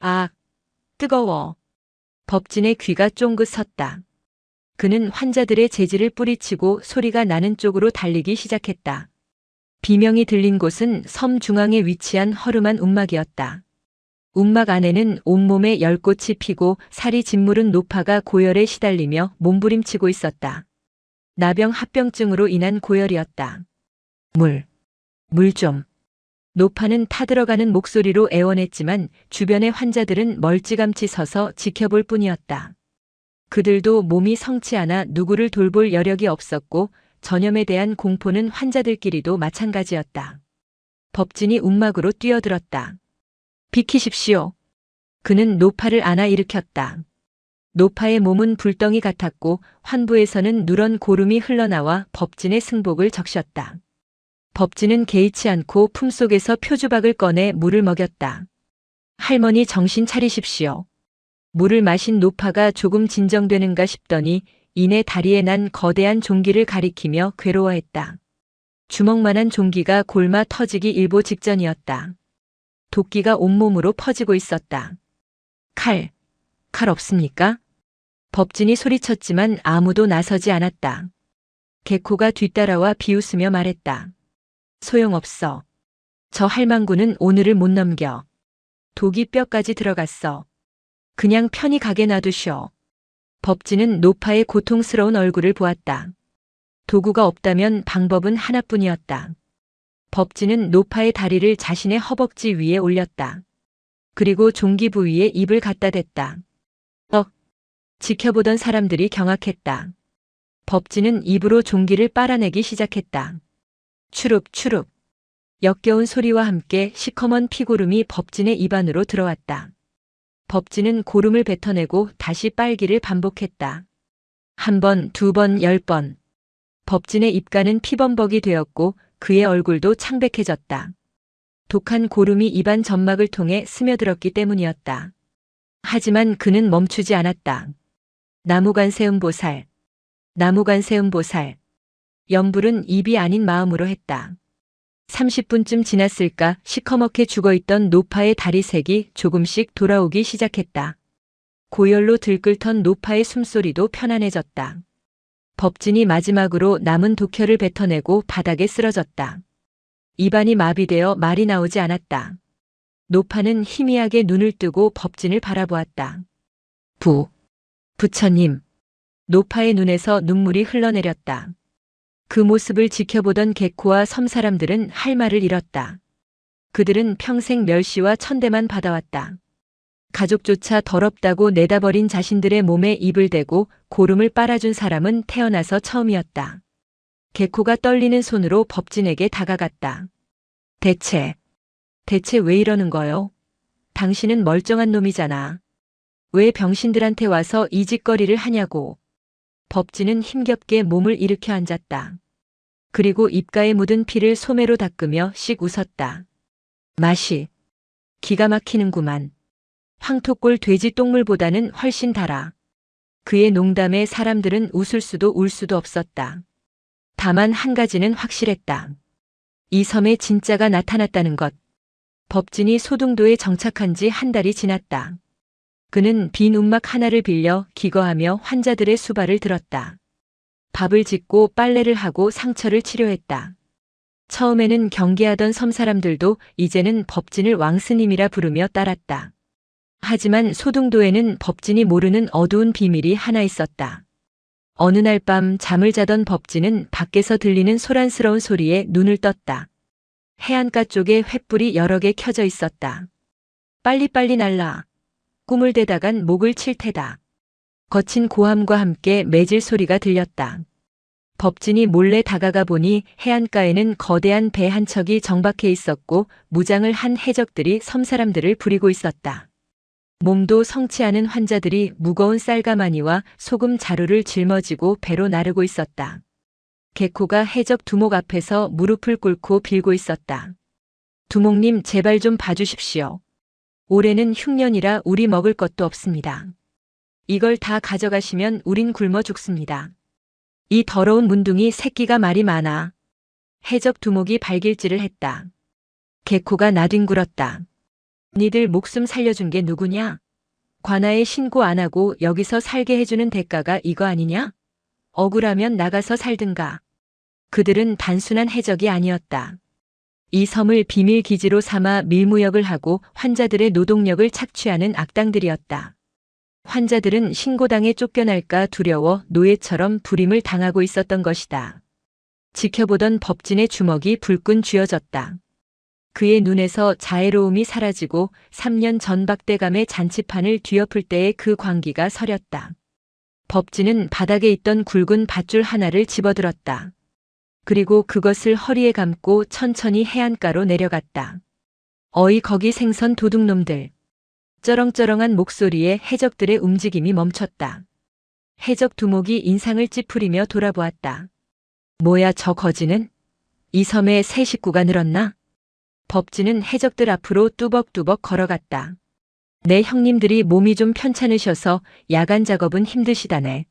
아, 뜨거워. 법진의 귀가 쫑긋 섰다. 그는 환자들의 재질을 뿌리치고 소리가 나는 쪽으로 달리기 시작했다. 비명이 들린 곳은 섬 중앙에 위치한 허름한 움막이었다. 움막 안에는 온몸에 열꽃이 피고 살이 짓무른 노파가 고열에 시달리며 몸부림치고 있었다. 나병 합병증으로 인한 고열이었다. 물 좀. 노파는 타들어가는 목소리로 애원했지만 주변의 환자들은 멀찌감치 서서 지켜볼 뿐이었다. 그들도 몸이 성치 않아 누구를 돌볼 여력이 없었고 전염에 대한 공포는 환자들끼리도 마찬가지였다. 법진이 움막으로 뛰어들었다. 비키십시오. 그는 노파를 안아 일으켰다. 노파의 몸은 불덩이 같았고 환부에서는 누런 고름이 흘러나와 법진의 승복을 적셨다. 법진은 개의치 않고 품속에서 표주박을 꺼내 물을 먹였다. 할머니 정신 차리십시오. 물을 마신 노파가 조금 진정되는가 싶더니 이내 다리에 난 거대한 종기를 가리키며 괴로워했다. 주먹만한 종기가 골마 터지기 일보 직전이었다. 도끼가 온몸으로 퍼지고 있었다. 칼 없습니까? 법진이 소리쳤지만 아무도 나서지 않았다. 개코가 뒤따라와 비웃으며 말했다. 소용없어. 저 할망구는 오늘을 못 넘겨. 독이 뼈까지 들어갔어. 그냥 편히 가게 놔두셔. 법진은 노파의 고통스러운 얼굴을 보았다. 도구가 없다면 방법은 하나뿐이었다. 법진은 노파의 다리를 자신의 허벅지 위에 올렸다. 그리고 종기 부위에 입을 갖다 댔다. 지켜보던 사람들이 경악했다. 법진은 입으로 종기를 빨아내기 시작했다. 추룩추룩. 역겨운 소리와 함께 시커먼 피고름이 법진의 입 안으로 들어왔다. 법진은 고름을 뱉어내고 다시 빨기를 반복했다. 한 번, 두 번, 10번. 법진의 입가는 피범벅이 되었고 그의 얼굴도 창백해졌다. 독한 고름이 입안 점막을 통해 스며들었기 때문이었다. 하지만 그는 멈추지 않았다. 나무관세음보살. 나무관세음보살. 염불은 입이 아닌 마음으로 했다. 30분쯤 지났을까 시커멓게 죽어있던 노파의 다리색이 조금씩 돌아오기 시작했다. 고열로 들끓던 노파의 숨소리도 편안해졌다. 법진이 마지막으로 남은 독혈을 뱉어내고 바닥에 쓰러졌다. 입안이 마비되어 말이 나오지 않았다. 노파는 희미하게 눈을 뜨고 법진을 바라보았다. 부처님. 노파의 눈에서 눈물이 흘러내렸다. 그 모습을 지켜보던 개코와 섬 사람들은 할 말을 잃었다. 그들은 평생 멸시와 천대만 받아왔다. 가족조차 더럽다고 내다버린 자신들의 몸에 입을 대고 고름을 빨아준 사람은 태어나서 처음이었다. 개코가 떨리는 손으로 법진에게 다가갔다. 대체 왜 이러는 거요? 당신은 멀쩡한 놈이잖아. 왜 병신들한테 와서 이 짓거리를 하냐고. 법진은 힘겹게 몸을 일으켜 앉았다. 그리고 입가에 묻은 피를 소매로 닦으며 씩 웃었다. 맛이 기가 막히는구만. 황토골 돼지 똥물보다는 훨씬 달아. 그의 농담에 사람들은 웃을 수도 울 수도 없었다. 다만 한 가지는 확실했다. 이 섬에 진짜가 나타났다는 것. 법진이 소둥도에 정착한 지 한 달이 지났다. 그는 빈 움막 하나를 빌려 기거하며 환자들의 수발을 들었다. 밥을 짓고 빨래를 하고 상처를 치료했다. 처음에는 경계하던 섬 사람들도 이제는 법진을 왕스님이라 부르며 따랐다. 하지만 소둥도에는 법진이 모르는 어두운 비밀이 하나 있었다. 어느 날 밤 잠을 자던 법진은 밖에서 들리는 소란스러운 소리에 눈을 떴다. 해안가 쪽에 횃불이 여러 개 켜져 있었다. 빨리빨리 날라. 꿈을 대다간 목을 칠 테다. 거친 고함과 함께 매질 소리가 들렸다. 법진이 몰래 다가가 보니 해안가에는 거대한 배 한 척이 정박해 있었고 무장을 한 해적들이 섬 사람들을 부리고 있었다. 몸도 성치 않은 환자들이 무거운 쌀가마니와 소금 자루를 짊어지고 배로 나르고 있었다. 개코가 해적 두목 앞에서 무릎을 꿇고 빌고 있었다. 두목님 제발 좀 봐주십시오. 올해는 흉년이라 우리 먹을 것도 없습니다. 이걸 다 가져가시면 우린 굶어 죽습니다. 이 더러운 문둥이 새끼가 말이 많아. 해적 두목이 발길질을 했다. 개코가 나뒹굴었다. 니들 목숨 살려준 게 누구냐? 관아에 신고 안 하고 여기서 살게 해주는 대가가 이거 아니냐? 억울하면 나가서 살든가. 그들은 단순한 해적이 아니었다. 이 섬을 비밀 기지로 삼아 밀무역을 하고 환자들의 노동력을 착취하는 악당들이었다. 환자들은 신고당에 쫓겨날까 두려워 노예처럼 불임을 당하고 있었던 것이다. 지켜보던 법진의 주먹이 불끈 쥐어졌다. 그의 눈에서 자애로움이 사라지고 3년 전 박대감의 잔치판을 뒤엎을 때의 그 광기가 서렸다. 법진은 바닥에 있던 굵은 밧줄 하나를 집어들었다. 그리고 그것을 허리에 감고 천천히 해안가로 내려갔다. 어이 거기 생선 도둑놈들. 쩌렁쩌렁한 목소리에 해적들의 움직임이 멈췄다. 해적 두목이 인상을 찌푸리며 돌아보았다. 뭐야 저 거지는? 이 섬에 새 식구가 늘었나? 법진은 해적들 앞으로 뚜벅뚜벅 걸어갔다. 내 형님들이 몸이 좀 편찮으셔서 야간 작업은 힘드시다네.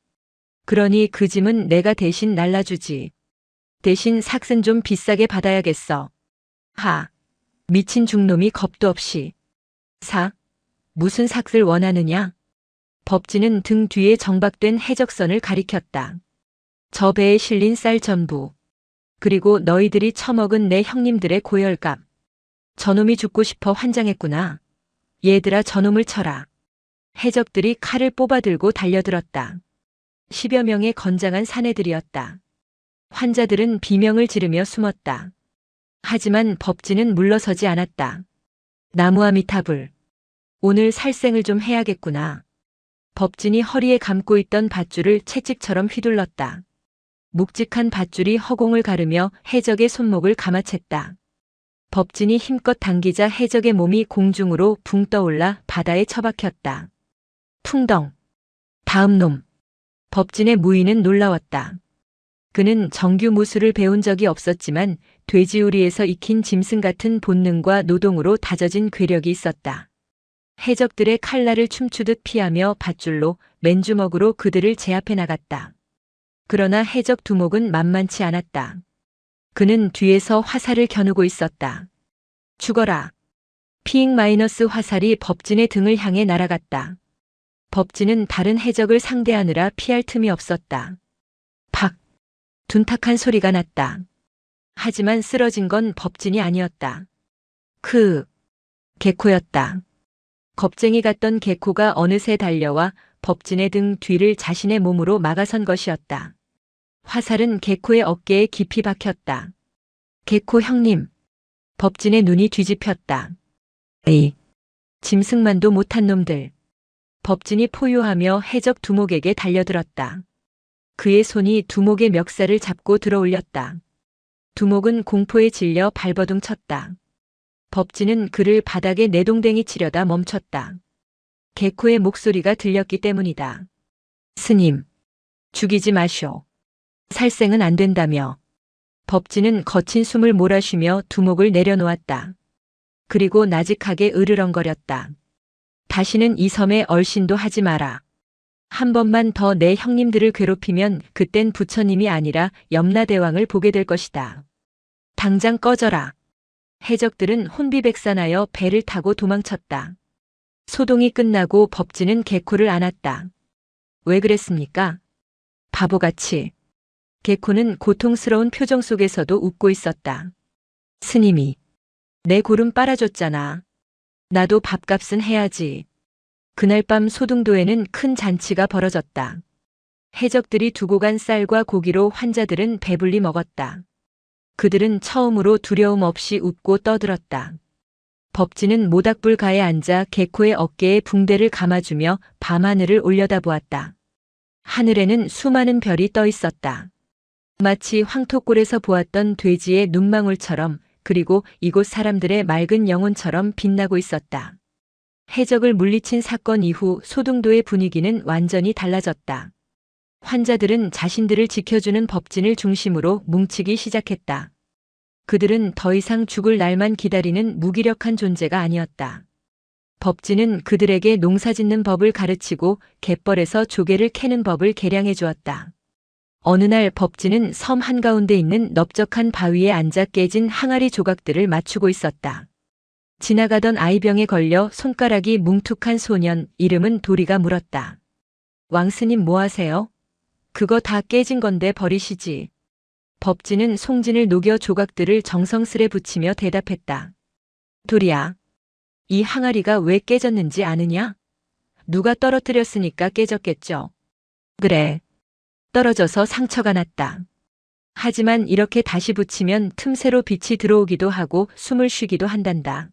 그러니 그 짐은 내가 대신 날라주지. 대신 삭은 좀 비싸게 받아야겠어. 하. 미친 중놈이 겁도 없이. 무슨 삭을 원하느냐? 법진은 등 뒤에 정박된 해적선을 가리켰다. 저 배에 실린 쌀 전부. 그리고 너희들이 처먹은 내 형님들의 고열값. 저놈이 죽고 싶어 환장했구나. 얘들아 저놈을 쳐라. 해적들이 칼을 뽑아들고 달려들었다. 10여 명의 건장한 사내들이었다. 환자들은 비명을 지르며 숨었다. 하지만 법진은 물러서지 않았다. 나무아미타불. 오늘 살생을 좀 해야겠구나. 법진이 허리에 감고 있던 밧줄을 채찍처럼 휘둘렀다. 묵직한 밧줄이 허공을 가르며 해적의 손목을 감아챘다. 법진이 힘껏 당기자 해적의 몸이 공중으로 붕 떠올라 바다에 처박혔다. 풍덩. 다음 놈. 법진의 무의는 놀라웠다. 그는 정규 무술을 배운 적이 없었지만 돼지우리에서 익힌 짐승 같은 본능과 노동으로 다져진 괴력이 있었다. 해적들의 칼날을 춤추듯 피하며 밧줄로 맨주먹으로 그들을 제압해 나갔다. 그러나 해적 두목은 만만치 않았다. 그는 뒤에서 화살을 겨누고 있었다. 죽어라. PX- 화살이 법진의 등을 향해 날아갔다. 법진은 다른 해적을 상대하느라 피할 틈이 없었다. 박! 둔탁한 소리가 났다. 하지만 쓰러진 건 법진이 아니었다. 개코였다. 겁쟁이 같던 개코가 어느새 달려와 법진의 등 뒤를 자신의 몸으로 막아선 것이었다. 화살은 개코의 어깨에 깊이 박혔다. 개코 형님. 법진의 눈이 뒤집혔다. 에이. 짐승만도 못한 놈들. 법진이 포효하며 해적 두목에게 달려들었다. 그의 손이 두목의 멱살을 잡고 들어올렸다. 두목은 공포에 질려 발버둥 쳤다. 법진은 그를 바닥에 내동댕이 치려다 멈췄다. 개코의 목소리가 들렸기 때문이다. 스님. 죽이지 마쇼. 살생은 안 된다며. 법진은 거친 숨을 몰아쉬며 두목을 내려놓았다. 그리고 나직하게 으르렁거렸다. 다시는 이 섬에 얼씬도 하지 마라. 한 번만 더 내 형님들을 괴롭히면 그땐 부처님이 아니라 염라대왕을 보게 될 것이다. 당장 꺼져라. 해적들은 혼비백산하여 배를 타고 도망쳤다. 소동이 끝나고 법진은 개코를 안았다. 왜 그랬습니까? 바보같이. 개코는 고통스러운 표정 속에서도 웃고 있었다. 스님이 내 골은 빨아줬잖아. 나도 밥값은 해야지. 그날 밤 소등도에는 큰 잔치가 벌어졌다. 해적들이 두고 간 쌀과 고기로 환자들은 배불리 먹었다. 그들은 처음으로 두려움 없이 웃고 떠들었다. 법진은 모닥불가에 앉아 개코의 어깨에 붕대를 감아주며 밤하늘을 올려다보았다. 하늘에는 수많은 별이 떠 있었다. 마치 황토골에서 보았던 돼지의 눈망울처럼, 그리고 이곳 사람들의 맑은 영혼처럼 빛나고 있었다. 해적을 물리친 사건 이후 소등도의 분위기는 완전히 달라졌다. 환자들은 자신들을 지켜주는 법진을 중심으로 뭉치기 시작했다. 그들은 더 이상 죽을 날만 기다리는 무기력한 존재가 아니었다. 법진은 그들에게 농사짓는 법을 가르치고 갯벌에서 조개를 캐는 법을 개량해 주었다. 어느 날 법진은 섬 한가운데 있는 넓적한 바위에 앉아 깨진 항아리 조각들을 맞추고 있었다. 지나가던 아이병에 걸려 손가락이 뭉툭한 소년, 이름은 도리가 물었다. 왕스님 뭐 하세요? 그거 다 깨진 건데 버리시지. 법진은 송진을 녹여 조각들을 정성스레 붙이며 대답했다. 도리야, 이 항아리가 왜 깨졌는지 아느냐? 누가 떨어뜨렸으니까 깨졌겠죠. 그래. 떨어져서 상처가 났다. 하지만 이렇게 다시 붙이면 틈새로 빛이 들어오기도 하고 숨을 쉬기도 한단다.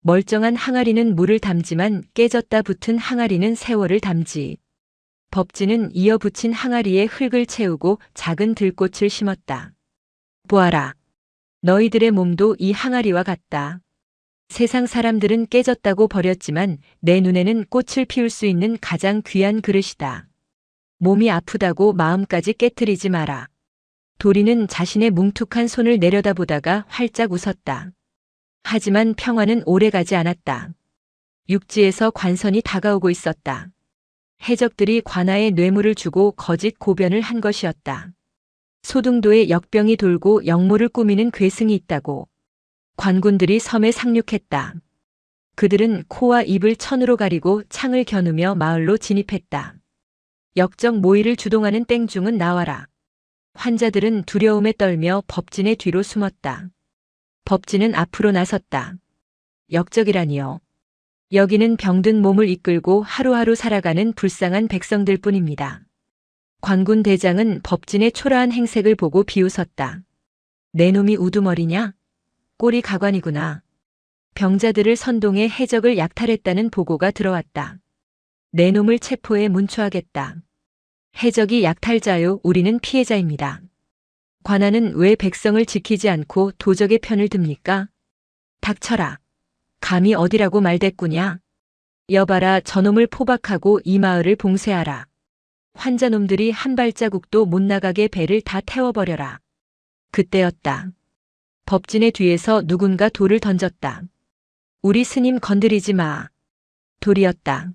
멀쩡한 항아리는 물을 담지만 깨졌다 붙은 항아리는 세월을 담지. 법진은 이어 붙인 항아리에 흙을 채우고 작은 들꽃을 심었다. 보아라. 너희들의 몸도 이 항아리와 같다. 세상 사람들은 깨졌다고 버렸지만 내 눈에는 꽃을 피울 수 있는 가장 귀한 그릇이다. 몸이 아프다고 마음까지 깨트리지 마라. 도리는 자신의 뭉툭한 손을 내려다보다가 활짝 웃었다. 하지만 평화는 오래가지 않았다. 육지에서 관선이 다가오고 있었다. 해적들이 관아에 뇌물을 주고 거짓 고변을 한 것이었다. 소등도에 역병이 돌고 역모를 꾸미는 괴승이 있다고. 관군들이 섬에 상륙했다. 그들은 코와 입을 천으로 가리고 창을 겨누며 마을로 진입했다. 역적 모의를 주동하는 땡중은 나와라. 환자들은 두려움에 떨며 법진의 뒤로 숨었다. 법진은 앞으로 나섰다. 역적이라니요. 여기는 병든 몸을 이끌고 하루하루 살아가는 불쌍한 백성들 뿐입니다. 관군 대장은 법진의 초라한 행색을 보고 비웃었다. 내 놈이 우두머리냐? 꼴이 가관이구나. 병자들을 선동해 해적을 약탈했다는 보고가 들어왔다. 내 놈을 체포해 문초하겠다. 해적이 약탈자요, 우리는 피해자입니다. 관아는 왜 백성을 지키지 않고 도적의 편을 듭니까? 닥쳐라. 감히 어디라고 말대꾸냐? 여봐라, 저놈을 포박하고 이 마을을 봉쇄하라. 환자놈들이 한 발자국도 못 나가게 배를 다 태워버려라. 그때였다. 법진의 뒤에서 누군가 돌을 던졌다. 우리 스님 건드리지 마. 돌이었다.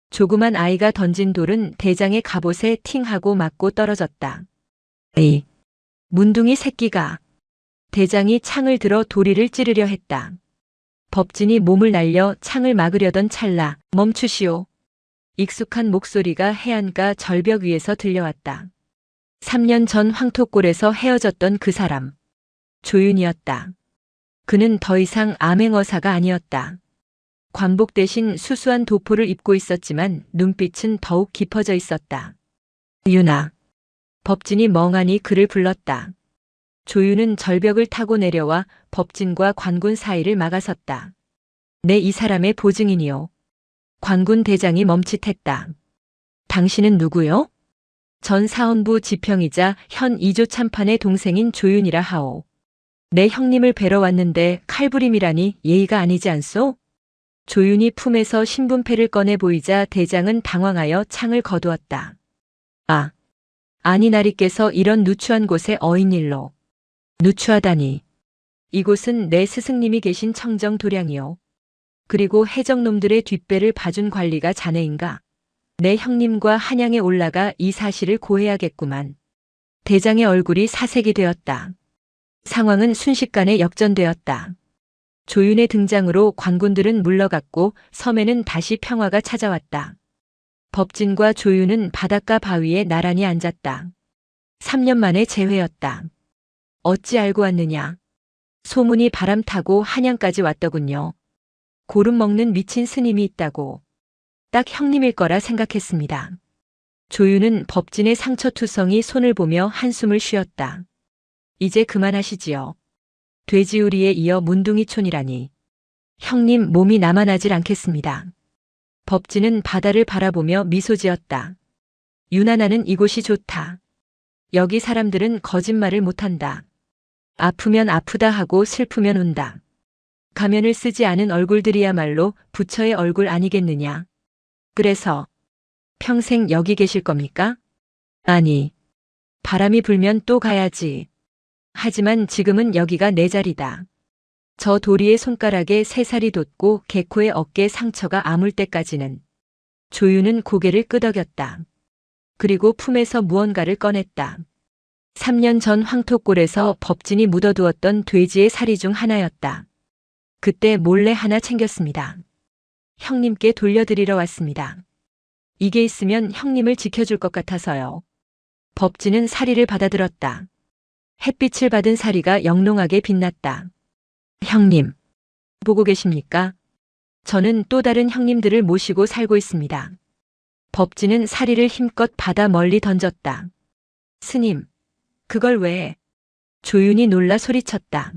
조그만 아이가 던진 돌은 대장의 갑옷에 팅하고 맞고 떨어졌다. 에이, 문둥이 새끼가. 대장이 창을 들어 도리를 찌르려 했다. 법진이 몸을 날려 창을 막으려던 찰나, 멈추시오. 익숙한 목소리가 해안가 절벽 위에서 들려왔다. 3년 전 황토골에서 헤어졌던 그 사람. 조윤이었다. 그는 더 이상 암행어사가 아니었다. 관복 대신 수수한 도포를 입고 있었지만 눈빛은 더욱 깊어져 있었다. 윤아. 법진이 멍하니 그를 불렀다. 조윤은 절벽을 타고 내려와 법진과 관군 사이를 막아섰다. 내 이 사람의 보증인이요. 관군 대장이 멈칫했다. 당신은 누구요? 전 사헌부 지평이자 현 2조 참판의 동생인 조윤이라 하오. 내 형님을 뵈러 왔는데 칼부림이라니 예의가 아니지 않소? 조윤이 품에서 신분패를 꺼내 보이자 대장은 당황하여 창을 거두었다. 아, 아니 나리께서 이런 누추한 곳에 어인일로. 누추하다니. 이곳은 내 스승님이 계신 청정도량이요. 그리고 해적놈들의 뒷배를 봐준 관리가 자네인가? 내 형님과 한양에 올라가 이 사실을 고해야겠구만. 대장의 얼굴이 사색이 되었다. 상황은 순식간에 역전되었다. 조윤의 등장으로 관군들은 물러갔고 섬에는 다시 평화가 찾아왔다. 법진과 조윤은 바닷가 바위에 나란히 앉았다. 3년 만에 재회였다. 어찌 알고 왔느냐? 소문이 바람 타고 한양까지 왔더군요. 고름 먹는 미친 스님이 있다고. 딱 형님일 거라 생각했습니다. 조윤은 법진의 상처투성이 손을 보며 한숨을 쉬었다. 이제 그만하시지요. 돼지우리에 이어 문둥이촌이라니. 형님 몸이 남아나질 않겠습니다. 법진은 바다를 바라보며 미소 지었다. 윤아, 나는 이곳이 좋다. 여기 사람들은 거짓말을 못한다. 아프면 아프다 하고 슬프면 운다. 가면을 쓰지 않은 얼굴들이야말로 부처의 얼굴 아니겠느냐. 그래서 평생 여기 계실 겁니까? 아니, 바람이 불면 또 가야지. 하지만 지금은 여기가 내 자리다. 저 도리의 손가락에 새살이 돋고 개코의 어깨 상처가 아물 때까지는. 조윤은 고개를 끄덕였다. 그리고 품에서 무언가를 꺼냈다. 3년 전 황토골에서 법진이 묻어두었던 돼지의 사리 중 하나였다. 그때 몰래 하나 챙겼습니다. 형님께 돌려드리러 왔습니다. 이게 있으면 형님을 지켜줄 것 같아서요. 법진은 사리를 받아들었다. 햇빛을 받은 사리가 영롱하게 빛났다. 형님, 보고 계십니까? 저는 또 다른 형님들을 모시고 살고 있습니다. 법진은 사리를 힘껏 받아 멀리 던졌다. 스님, 그걸 왜? 조윤이 놀라 소리쳤다.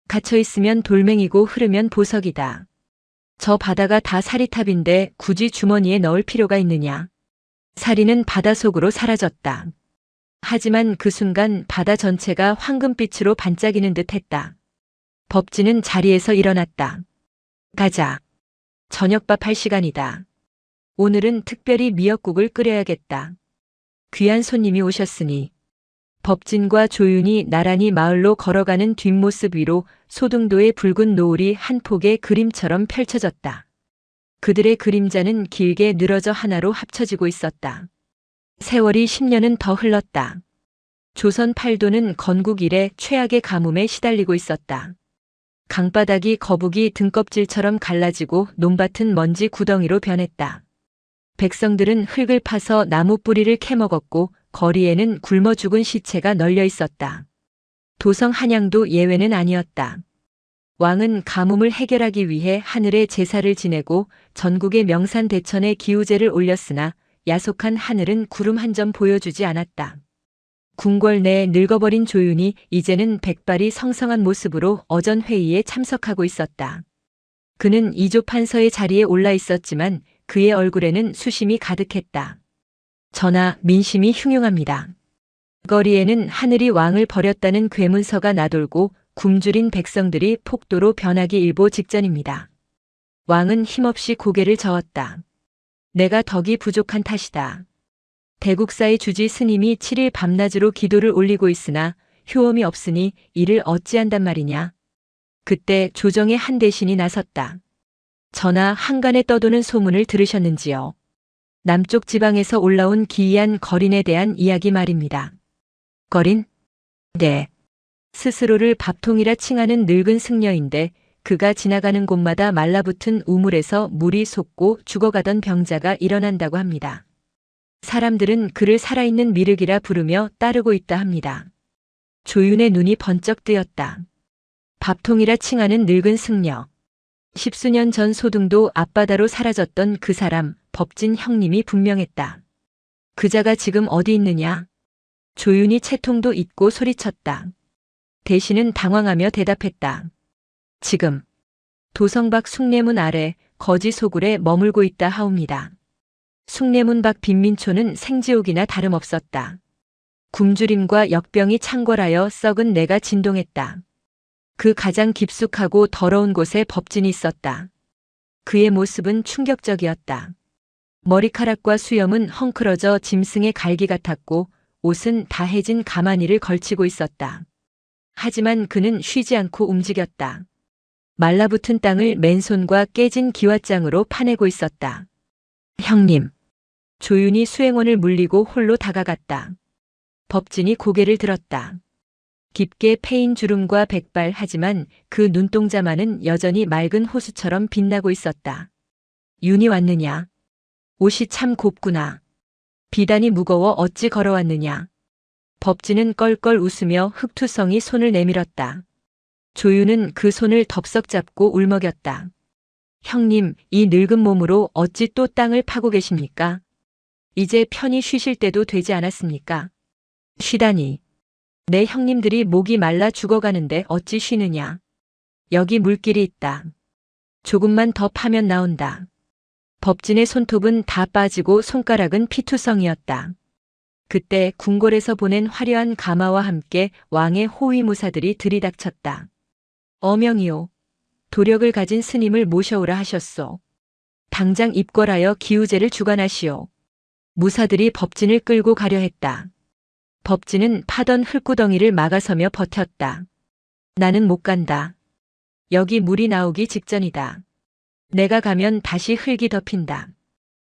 갇혀있으면 돌멩이고 흐르면 보석이다. 저 바다가 다 사리탑인데 굳이 주머니에 넣을 필요가 있느냐. 사리는 바다 속으로 사라졌다. 하지만 그 순간 바다 전체가 황금빛으로 반짝이는 듯 했다. 법진은 자리에서 일어났다. 가자. 저녁밥 할 시간이다. 오늘은 특별히 미역국을 끓여야겠다. 귀한 손님이 오셨으니. 법진과 조윤이 나란히 마을로 걸어가는 뒷모습 위로 소등도의 붉은 노을이 한 폭의 그림처럼 펼쳐졌다. 그들의 그림자는 길게 늘어져 하나로 합쳐지고 있었다. 세월이 10년은 더 흘렀다. 조선 팔도는 건국 이래 최악의 가뭄에 시달리고 있었다. 강바닥이 거북이 등껍질처럼 갈라지고 논밭은 먼지 구덩이로 변했다. 백성들은 흙을 파서 나무 뿌리를 캐먹었고 거리에는 굶어 죽은 시체가 널려 있었다. 도성 한양도 예외는 아니었다. 왕은 가뭄을 해결하기 위해 하늘에 제사를 지내고 전국의 명산 대천에 기우제를 올렸으나 야속한 하늘은 구름 한 점 보여주지 않았다. 궁궐 내 늙어버린 조윤이 이제는 백발이 성성한 모습으로 어전 회의에 참석하고 있었다. 그는 이조 판서의 자리에 올라 있었지만 그의 얼굴에는 수심이 가득했다. 전하, 민심이 흉흉합니다. 거리에는 하늘이 왕을 버렸다는 괴문서가 나돌고 굶주린 백성들이 폭도로 변하기 일보 직전입니다. 왕은 힘없이 고개를 저었다. 내가 덕이 부족한 탓이다. 대국사의 주지 스님이 7일 밤낮으로 기도를 올리고 있으나 효험이 없으니 이를 어찌한단 말이냐. 그때 조정의 한 대신이 나섰다. 전하, 한간에 떠도는 소문을 들으셨는지요? 남쪽 지방에서 올라온 기이한 거린에 대한 이야기 말입니다. 거린? 네. 스스로를 밥통이라 칭하는 늙은 승려인데 그가 지나가는 곳마다 말라붙은 우물에서 물이 솟고 죽어가던 병자가 일어난다고 합니다. 사람들은 그를 살아있는 미륵이라 부르며 따르고 있다 합니다. 조윤의 눈이 번쩍 뜨였다. 밥통이라 칭하는 늙은 승려. 10수년 전 소등도 앞바다로 사라졌던 그 사람, 법진 형님이 분명했다. 그자가 지금 어디 있느냐? 조윤이 채통도 잊고 소리쳤다. 대신은 당황하며 대답했다. 지금 도성 밖 숭례문 아래 거지 소굴에 머물고 있다 하옵니다. 숭례문 밖 빈민초는 생지옥이나 다름없었다. 굶주림과 역병이 창궐하여 썩은 내가 진동했다. 그 가장 깊숙하고 더러운 곳에 법진이 있었다. 그의 모습은 충격적이었다. 머리카락과 수염은 헝클어져 짐승의 갈기 같았고 옷은 다해진 가마니를 걸치고 있었다. 하지만 그는 쉬지 않고 움직였다. 말라붙은 땅을 맨손과 깨진 기왓장으로 파내고 있었다. 형님. 조윤이 수행원을 물리고 홀로 다가갔다. 법진이 고개를 들었다. 깊게 패인 주름과 백발 하지만 그 눈동자만은 여전히 맑은 호수처럼 빛나고 있었다. 윤이 왔느냐? 옷이 참 곱구나. 비단이 무거워 어찌 걸어왔느냐? 법진은 껄껄 웃으며 흑투성이 손을 내밀었다. 조윤은 그 손을 덥석 잡고 울먹였다. 형님, 이 늙은 몸으로 어찌 또 땅을 파고 계십니까? 이제 편히 쉬실 때도 되지 않았습니까? 쉬다니. 내 형님들이 목이 말라 죽어가는데 어찌 쉬느냐. 여기 물길이 있다. 조금만 더 파면 나온다. 법진의 손톱은 다 빠지고 손가락은 피투성이었다. 그때 궁궐에서 보낸 화려한 가마와 함께 왕의 호위무사들이 들이닥쳤다. 어명이요. 도력을 가진 스님을 모셔오라 하셨소. 당장 입궐하여 기우제를 주관하시오. 무사들이 법진을 끌고 가려 했다. 법진은 파던 흙구덩이를 막아서며 버텼다. 나는 못 간다. 여기 물이 나오기 직전이다. 내가 가면 다시 흙이 덮인다.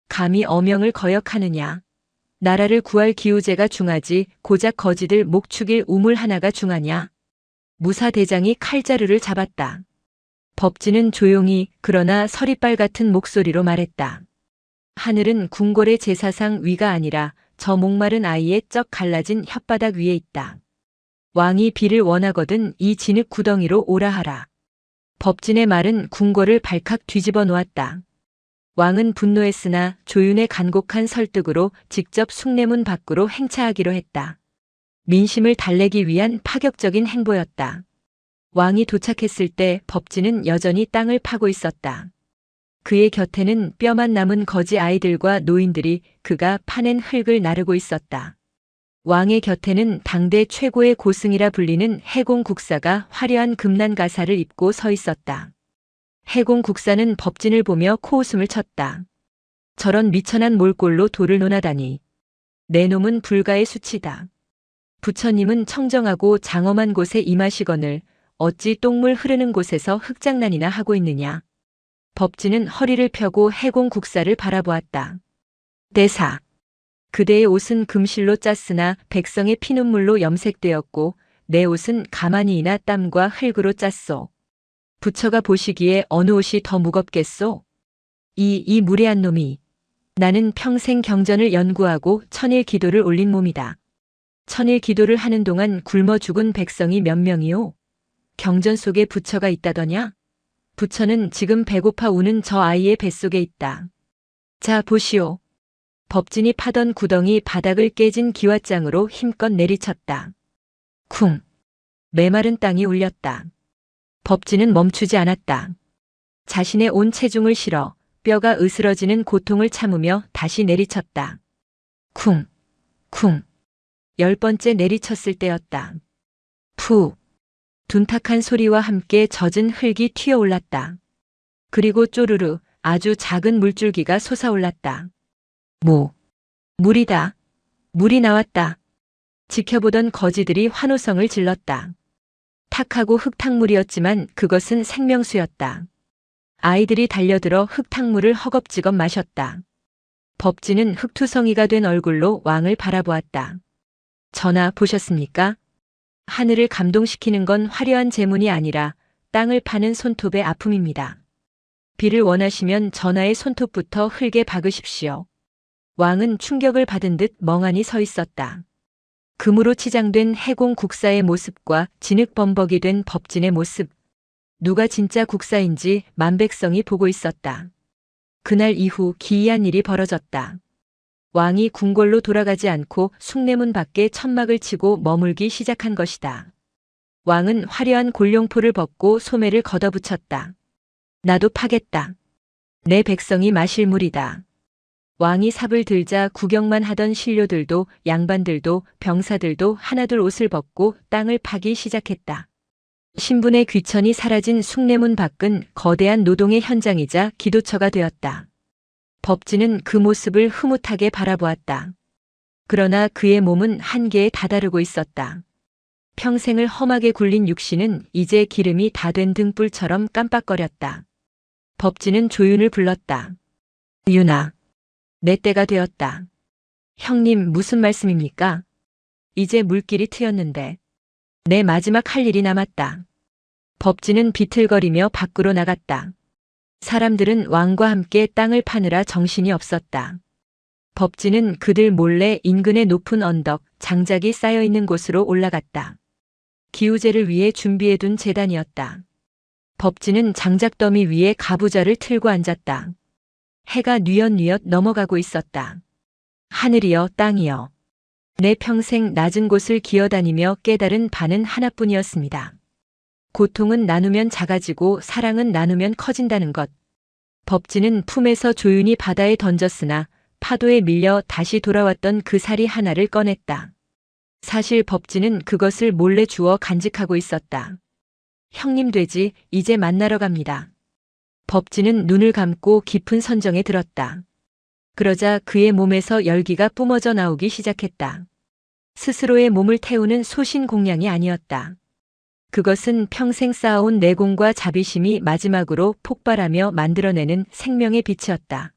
감히 어명을 거역하느냐. 나라를 구할 기우제가 중하지 고작 거지들 목 축일 우물 하나가 중하냐. 무사대장이 칼자루를 잡았다. 법진은 조용히 그러나 서리빨 같은 목소리로 말했다. 하늘은 궁궐의 제사상 위가 아니라 저 목마른 아이의 쩍 갈라진 혓바닥 위에 있다. 왕이 비를 원하거든 이 진흙 구덩이로 오라 하라. 법진의 말은 궁궐을 발칵 뒤집어 놓았다. 왕은 분노했으나 조윤의 간곡한 설득으로 직접 숭례문 밖으로 행차하기로 했다. 민심을 달래기 위한 파격적인 행보였다. 왕이 도착했을 때 법진은 여전히 땅을 파고 있었다. 그의 곁에는 뼈만 남은 거지 아이들과 노인들이 그가 파낸 흙을 나르고 있었다. 왕의 곁에는 당대 최고의 고승이라 불리는 해공국사가 화려한 금난 가사를 입고 서 있었다. 해공국사는 법진을 보며 코웃음을 쳤다. 저런 미천한 몰골로 돌을 논하다니. 내 놈은 불가의 수치다. 부처님은 청정하고 장엄한 곳에 임하시거늘 어찌 똥물 흐르는 곳에서 흙장난이나 하고 있느냐. 법진은 허리를 펴고 해공국사를 바라보았다. 대사. 그대의 옷은 금실로 짰으나 백성의 피눈물로 염색되었고 내 옷은 가마니이나 땀과 흙으로 짰소. 부처가 보시기에 어느 옷이 더 무겁겠소? 이 무례한 놈이. 나는 평생 경전을 연구하고 천일 기도를 올린 몸이다. 천일 기도를 하는 동안 굶어 죽은 백성이 몇 명이오? 경전 속에 부처가 있다더냐? 부처는 지금 배고파 우는 저 아이의 뱃속에 있다. 자, 보시오. 법진이 파던 구덩이 바닥을 깨진 기왓장으로 힘껏 내리쳤다. 쿵. 메마른 땅이 울렸다. 법진은 멈추지 않았다. 자신의 온 체중을 실어 뼈가 으스러지는 고통을 참으며 다시 내리쳤다. 쿵. 쿵. 10번째 내리쳤을 때였다. 푸. 둔탁한 소리와 함께 젖은 흙이 튀어올랐다. 그리고 쪼르르 아주 작은 물줄기가 솟아올랐다. 물이다. 물이 나왔다. 지켜보던 거지들이 환호성을 질렀다. 탁하고 흙탕물이었지만 그것은 생명수였다. 아이들이 달려들어 흙탕물을 허겁지겁 마셨다. 법진은 흙투성이가 된 얼굴로 왕을 바라보았다. 전하, 보셨습니까? 하늘을 감동시키는 건 화려한 재문이 아니라 땅을 파는 손톱의 아픔입니다. 비를 원하시면 전하의 손톱부터 흙에 박으십시오. 왕은 충격을 받은 듯 멍하니 서 있었다. 금으로 치장된 해공 국사의 모습과 진흙범벅이 된 법진의 모습. 누가 진짜 국사인지 만백성이 보고 있었다. 그날 이후 기이한 일이 벌어졌다. 왕이 궁궐로 돌아가지 않고 숭례문 밖에 천막을 치고 머물기 시작한 것이다. 왕은 화려한 골룡포를 벗고 소매를 걷어붙였다. 나도 파겠다. 내 백성이 마실 물이다. 왕이 삽을 들자 구경만 하던 신료들도 양반들도 병사들도 하나둘 옷을 벗고 땅을 파기 시작했다. 신분의 귀천이 사라진 숭례문 밖은 거대한 노동의 현장이자 기도처가 되었다. 법진은 그 모습을 흐뭇하게 바라보았다. 그러나 그의 몸은 한계에 다다르고 있었다. 평생을 험하게 굴린 육신은 이제 기름이 다 된 등불처럼 깜빡거렸다. 법진은 조윤을 불렀다. 윤아, 내 때가 되었다. 형님, 무슨 말씀입니까? 이제 물길이 트였는데 내 마지막 할 일이 남았다. 법진은 비틀거리며 밖으로 나갔다. 사람들은 왕과 함께 땅을 파느라 정신이 없었다. 법진은 그들 몰래 인근의 높은 언덕, 장작이 쌓여있는 곳으로 올라갔다. 기우제를 위해 준비해둔 제단이었다. 법진은 장작더미 위에 가부좌를 틀고 앉았다. 해가 뉘엿뉘엿 넘어가고 있었다. 하늘이여, 땅이여. 내 평생 낮은 곳을 기어다니며 깨달은 바는 하나뿐이었습니다. 고통은 나누면 작아지고 사랑은 나누면 커진다는 것. 법진은 품에서 조윤이 바다에 던졌으나 파도에 밀려 다시 돌아왔던 그 사리 하나를 꺼냈다. 사실 법진은 그것을 몰래 주워 간직하고 있었다. 형님 돼지, 이제 만나러 갑니다. 법진은 눈을 감고 깊은 선정에 들었다. 그러자 그의 몸에서 열기가 뿜어져 나오기 시작했다. 스스로의 몸을 태우는 소신공양이 아니었다. 그것은 평생 쌓아온 내공과 자비심이 마지막으로 폭발하며 만들어내는 생명의 빛이었다.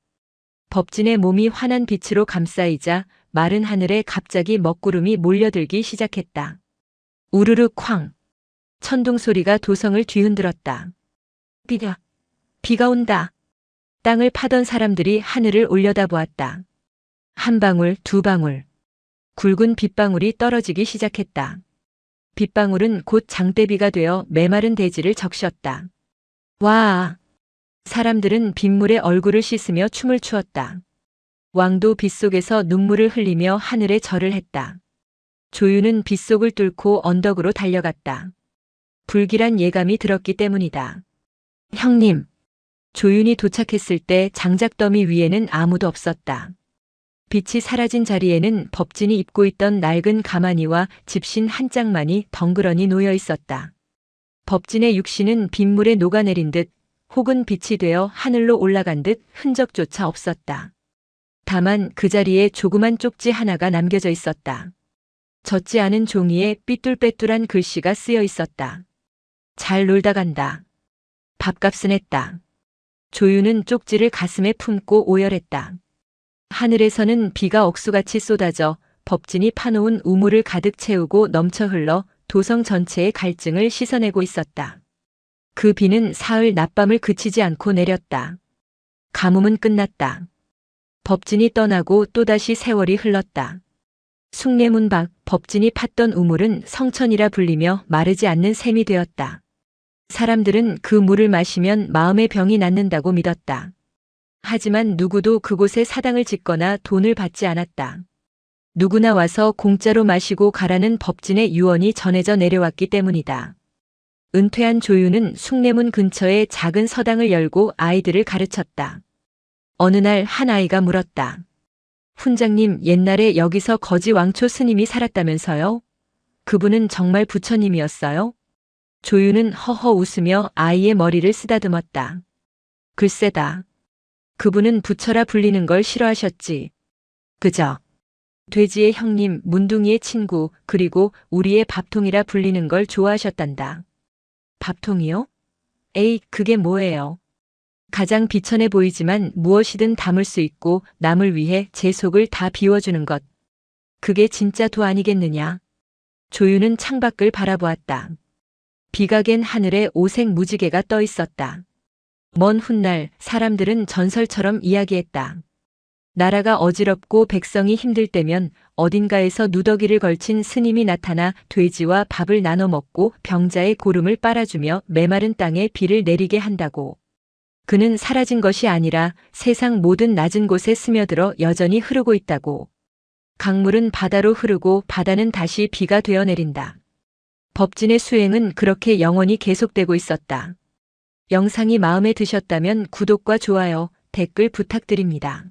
법진의 몸이 환한 빛으로 감싸이자 마른 하늘에 갑자기 먹구름이 몰려들기 시작했다. 우르르 쾅. 천둥 소리가 도성을 뒤흔들었다. 비가 온다. 땅을 파던 사람들이 하늘을 올려다보았다. 한 방울, 두 방울. 굵은 빗방울이 떨어지기 시작했다. 빗방울은 곧 장대비가 되어 메마른 대지를 적셨다. 와! 사람들은 빗물에 얼굴을 씻으며 춤을 추었다. 왕도 빗속에서 눈물을 흘리며 하늘에 절을 했다. 조윤은 빗속을 뚫고 언덕으로 달려갔다. 불길한 예감이 들었기 때문이다. 형님! 조윤이 도착했을 때 장작더미 위에는 아무도 없었다. 빛이 사라진 자리에는 법진이 입고 있던 낡은 가마니와 집신 한 짝만이 덩그러니 놓여 있었다. 법진의 육신은 빗물에 녹아내린 듯 혹은 빛이 되어 하늘로 올라간 듯 흔적조차 없었다. 다만 그 자리에 조그만 쪽지 하나가 남겨져 있었다. 젖지 않은 종이에 삐뚤빼뚤한 글씨가 쓰여 있었다. 잘 놀다 간다. 밥값은 했다. 조윤은 쪽지를 가슴에 품고 오열했다. 하늘에서는 비가 억수같이 쏟아져 법진이 파놓은 우물을 가득 채우고 넘쳐 흘러 도성 전체의 갈증을 씻어내고 있었다. 그 비는 사흘 낮밤을 그치지 않고 내렸다. 가뭄은 끝났다. 법진이 떠나고 또다시 세월이 흘렀다. 숭례문 밖 법진이 팠던 우물은 성천이라 불리며 마르지 않는 샘이 되었다. 사람들은 그 물을 마시면 마음의 병이 낫는다고 믿었다. 하지만 누구도 그곳에 사당을 짓거나 돈을 받지 않았다. 누구나 와서 공짜로 마시고 가라는 법진의 유언이 전해져 내려왔기 때문이다. 은퇴한 조유는 숭례문 근처에 작은 서당을 열고 아이들을 가르쳤다. 어느 날 한 아이가 물었다. 훈장님, 옛날에 여기서 거지 왕초 스님이 살았다면서요? 그분은 정말 부처님이었어요? 조유는 허허 웃으며 아이의 머리를 쓰다듬었다. 글쎄다. 그분은 부처라 불리는 걸 싫어하셨지. 그저 돼지의 형님, 문둥이의 친구, 그리고 우리의 밥통이라 불리는 걸 좋아하셨단다. 밥통이요? 에이, 그게 뭐예요? 가장 비천해 보이지만 무엇이든 담을 수 있고 남을 위해 제 속을 다 비워주는 것. 그게 진짜 도 아니겠느냐? 조유는 창밖을 바라보았다. 비가 갠 하늘에 오색 무지개가 떠 있었다. 먼 훗날 사람들은 전설처럼 이야기했다. 나라가 어지럽고 백성이 힘들 때면 어딘가에서 누더기를 걸친 스님이 나타나 돼지와 밥을 나눠 먹고 병자의 고름을 빨아주며 메마른 땅에 비를 내리게 한다고. 그는 사라진 것이 아니라 세상 모든 낮은 곳에 스며들어 여전히 흐르고 있다고. 강물은 바다로 흐르고 바다는 다시 비가 되어 내린다. 법진의 수행은 그렇게 영원히 계속되고 있었다. 영상이 마음에 드셨다면 구독과 좋아요, 댓글 부탁드립니다.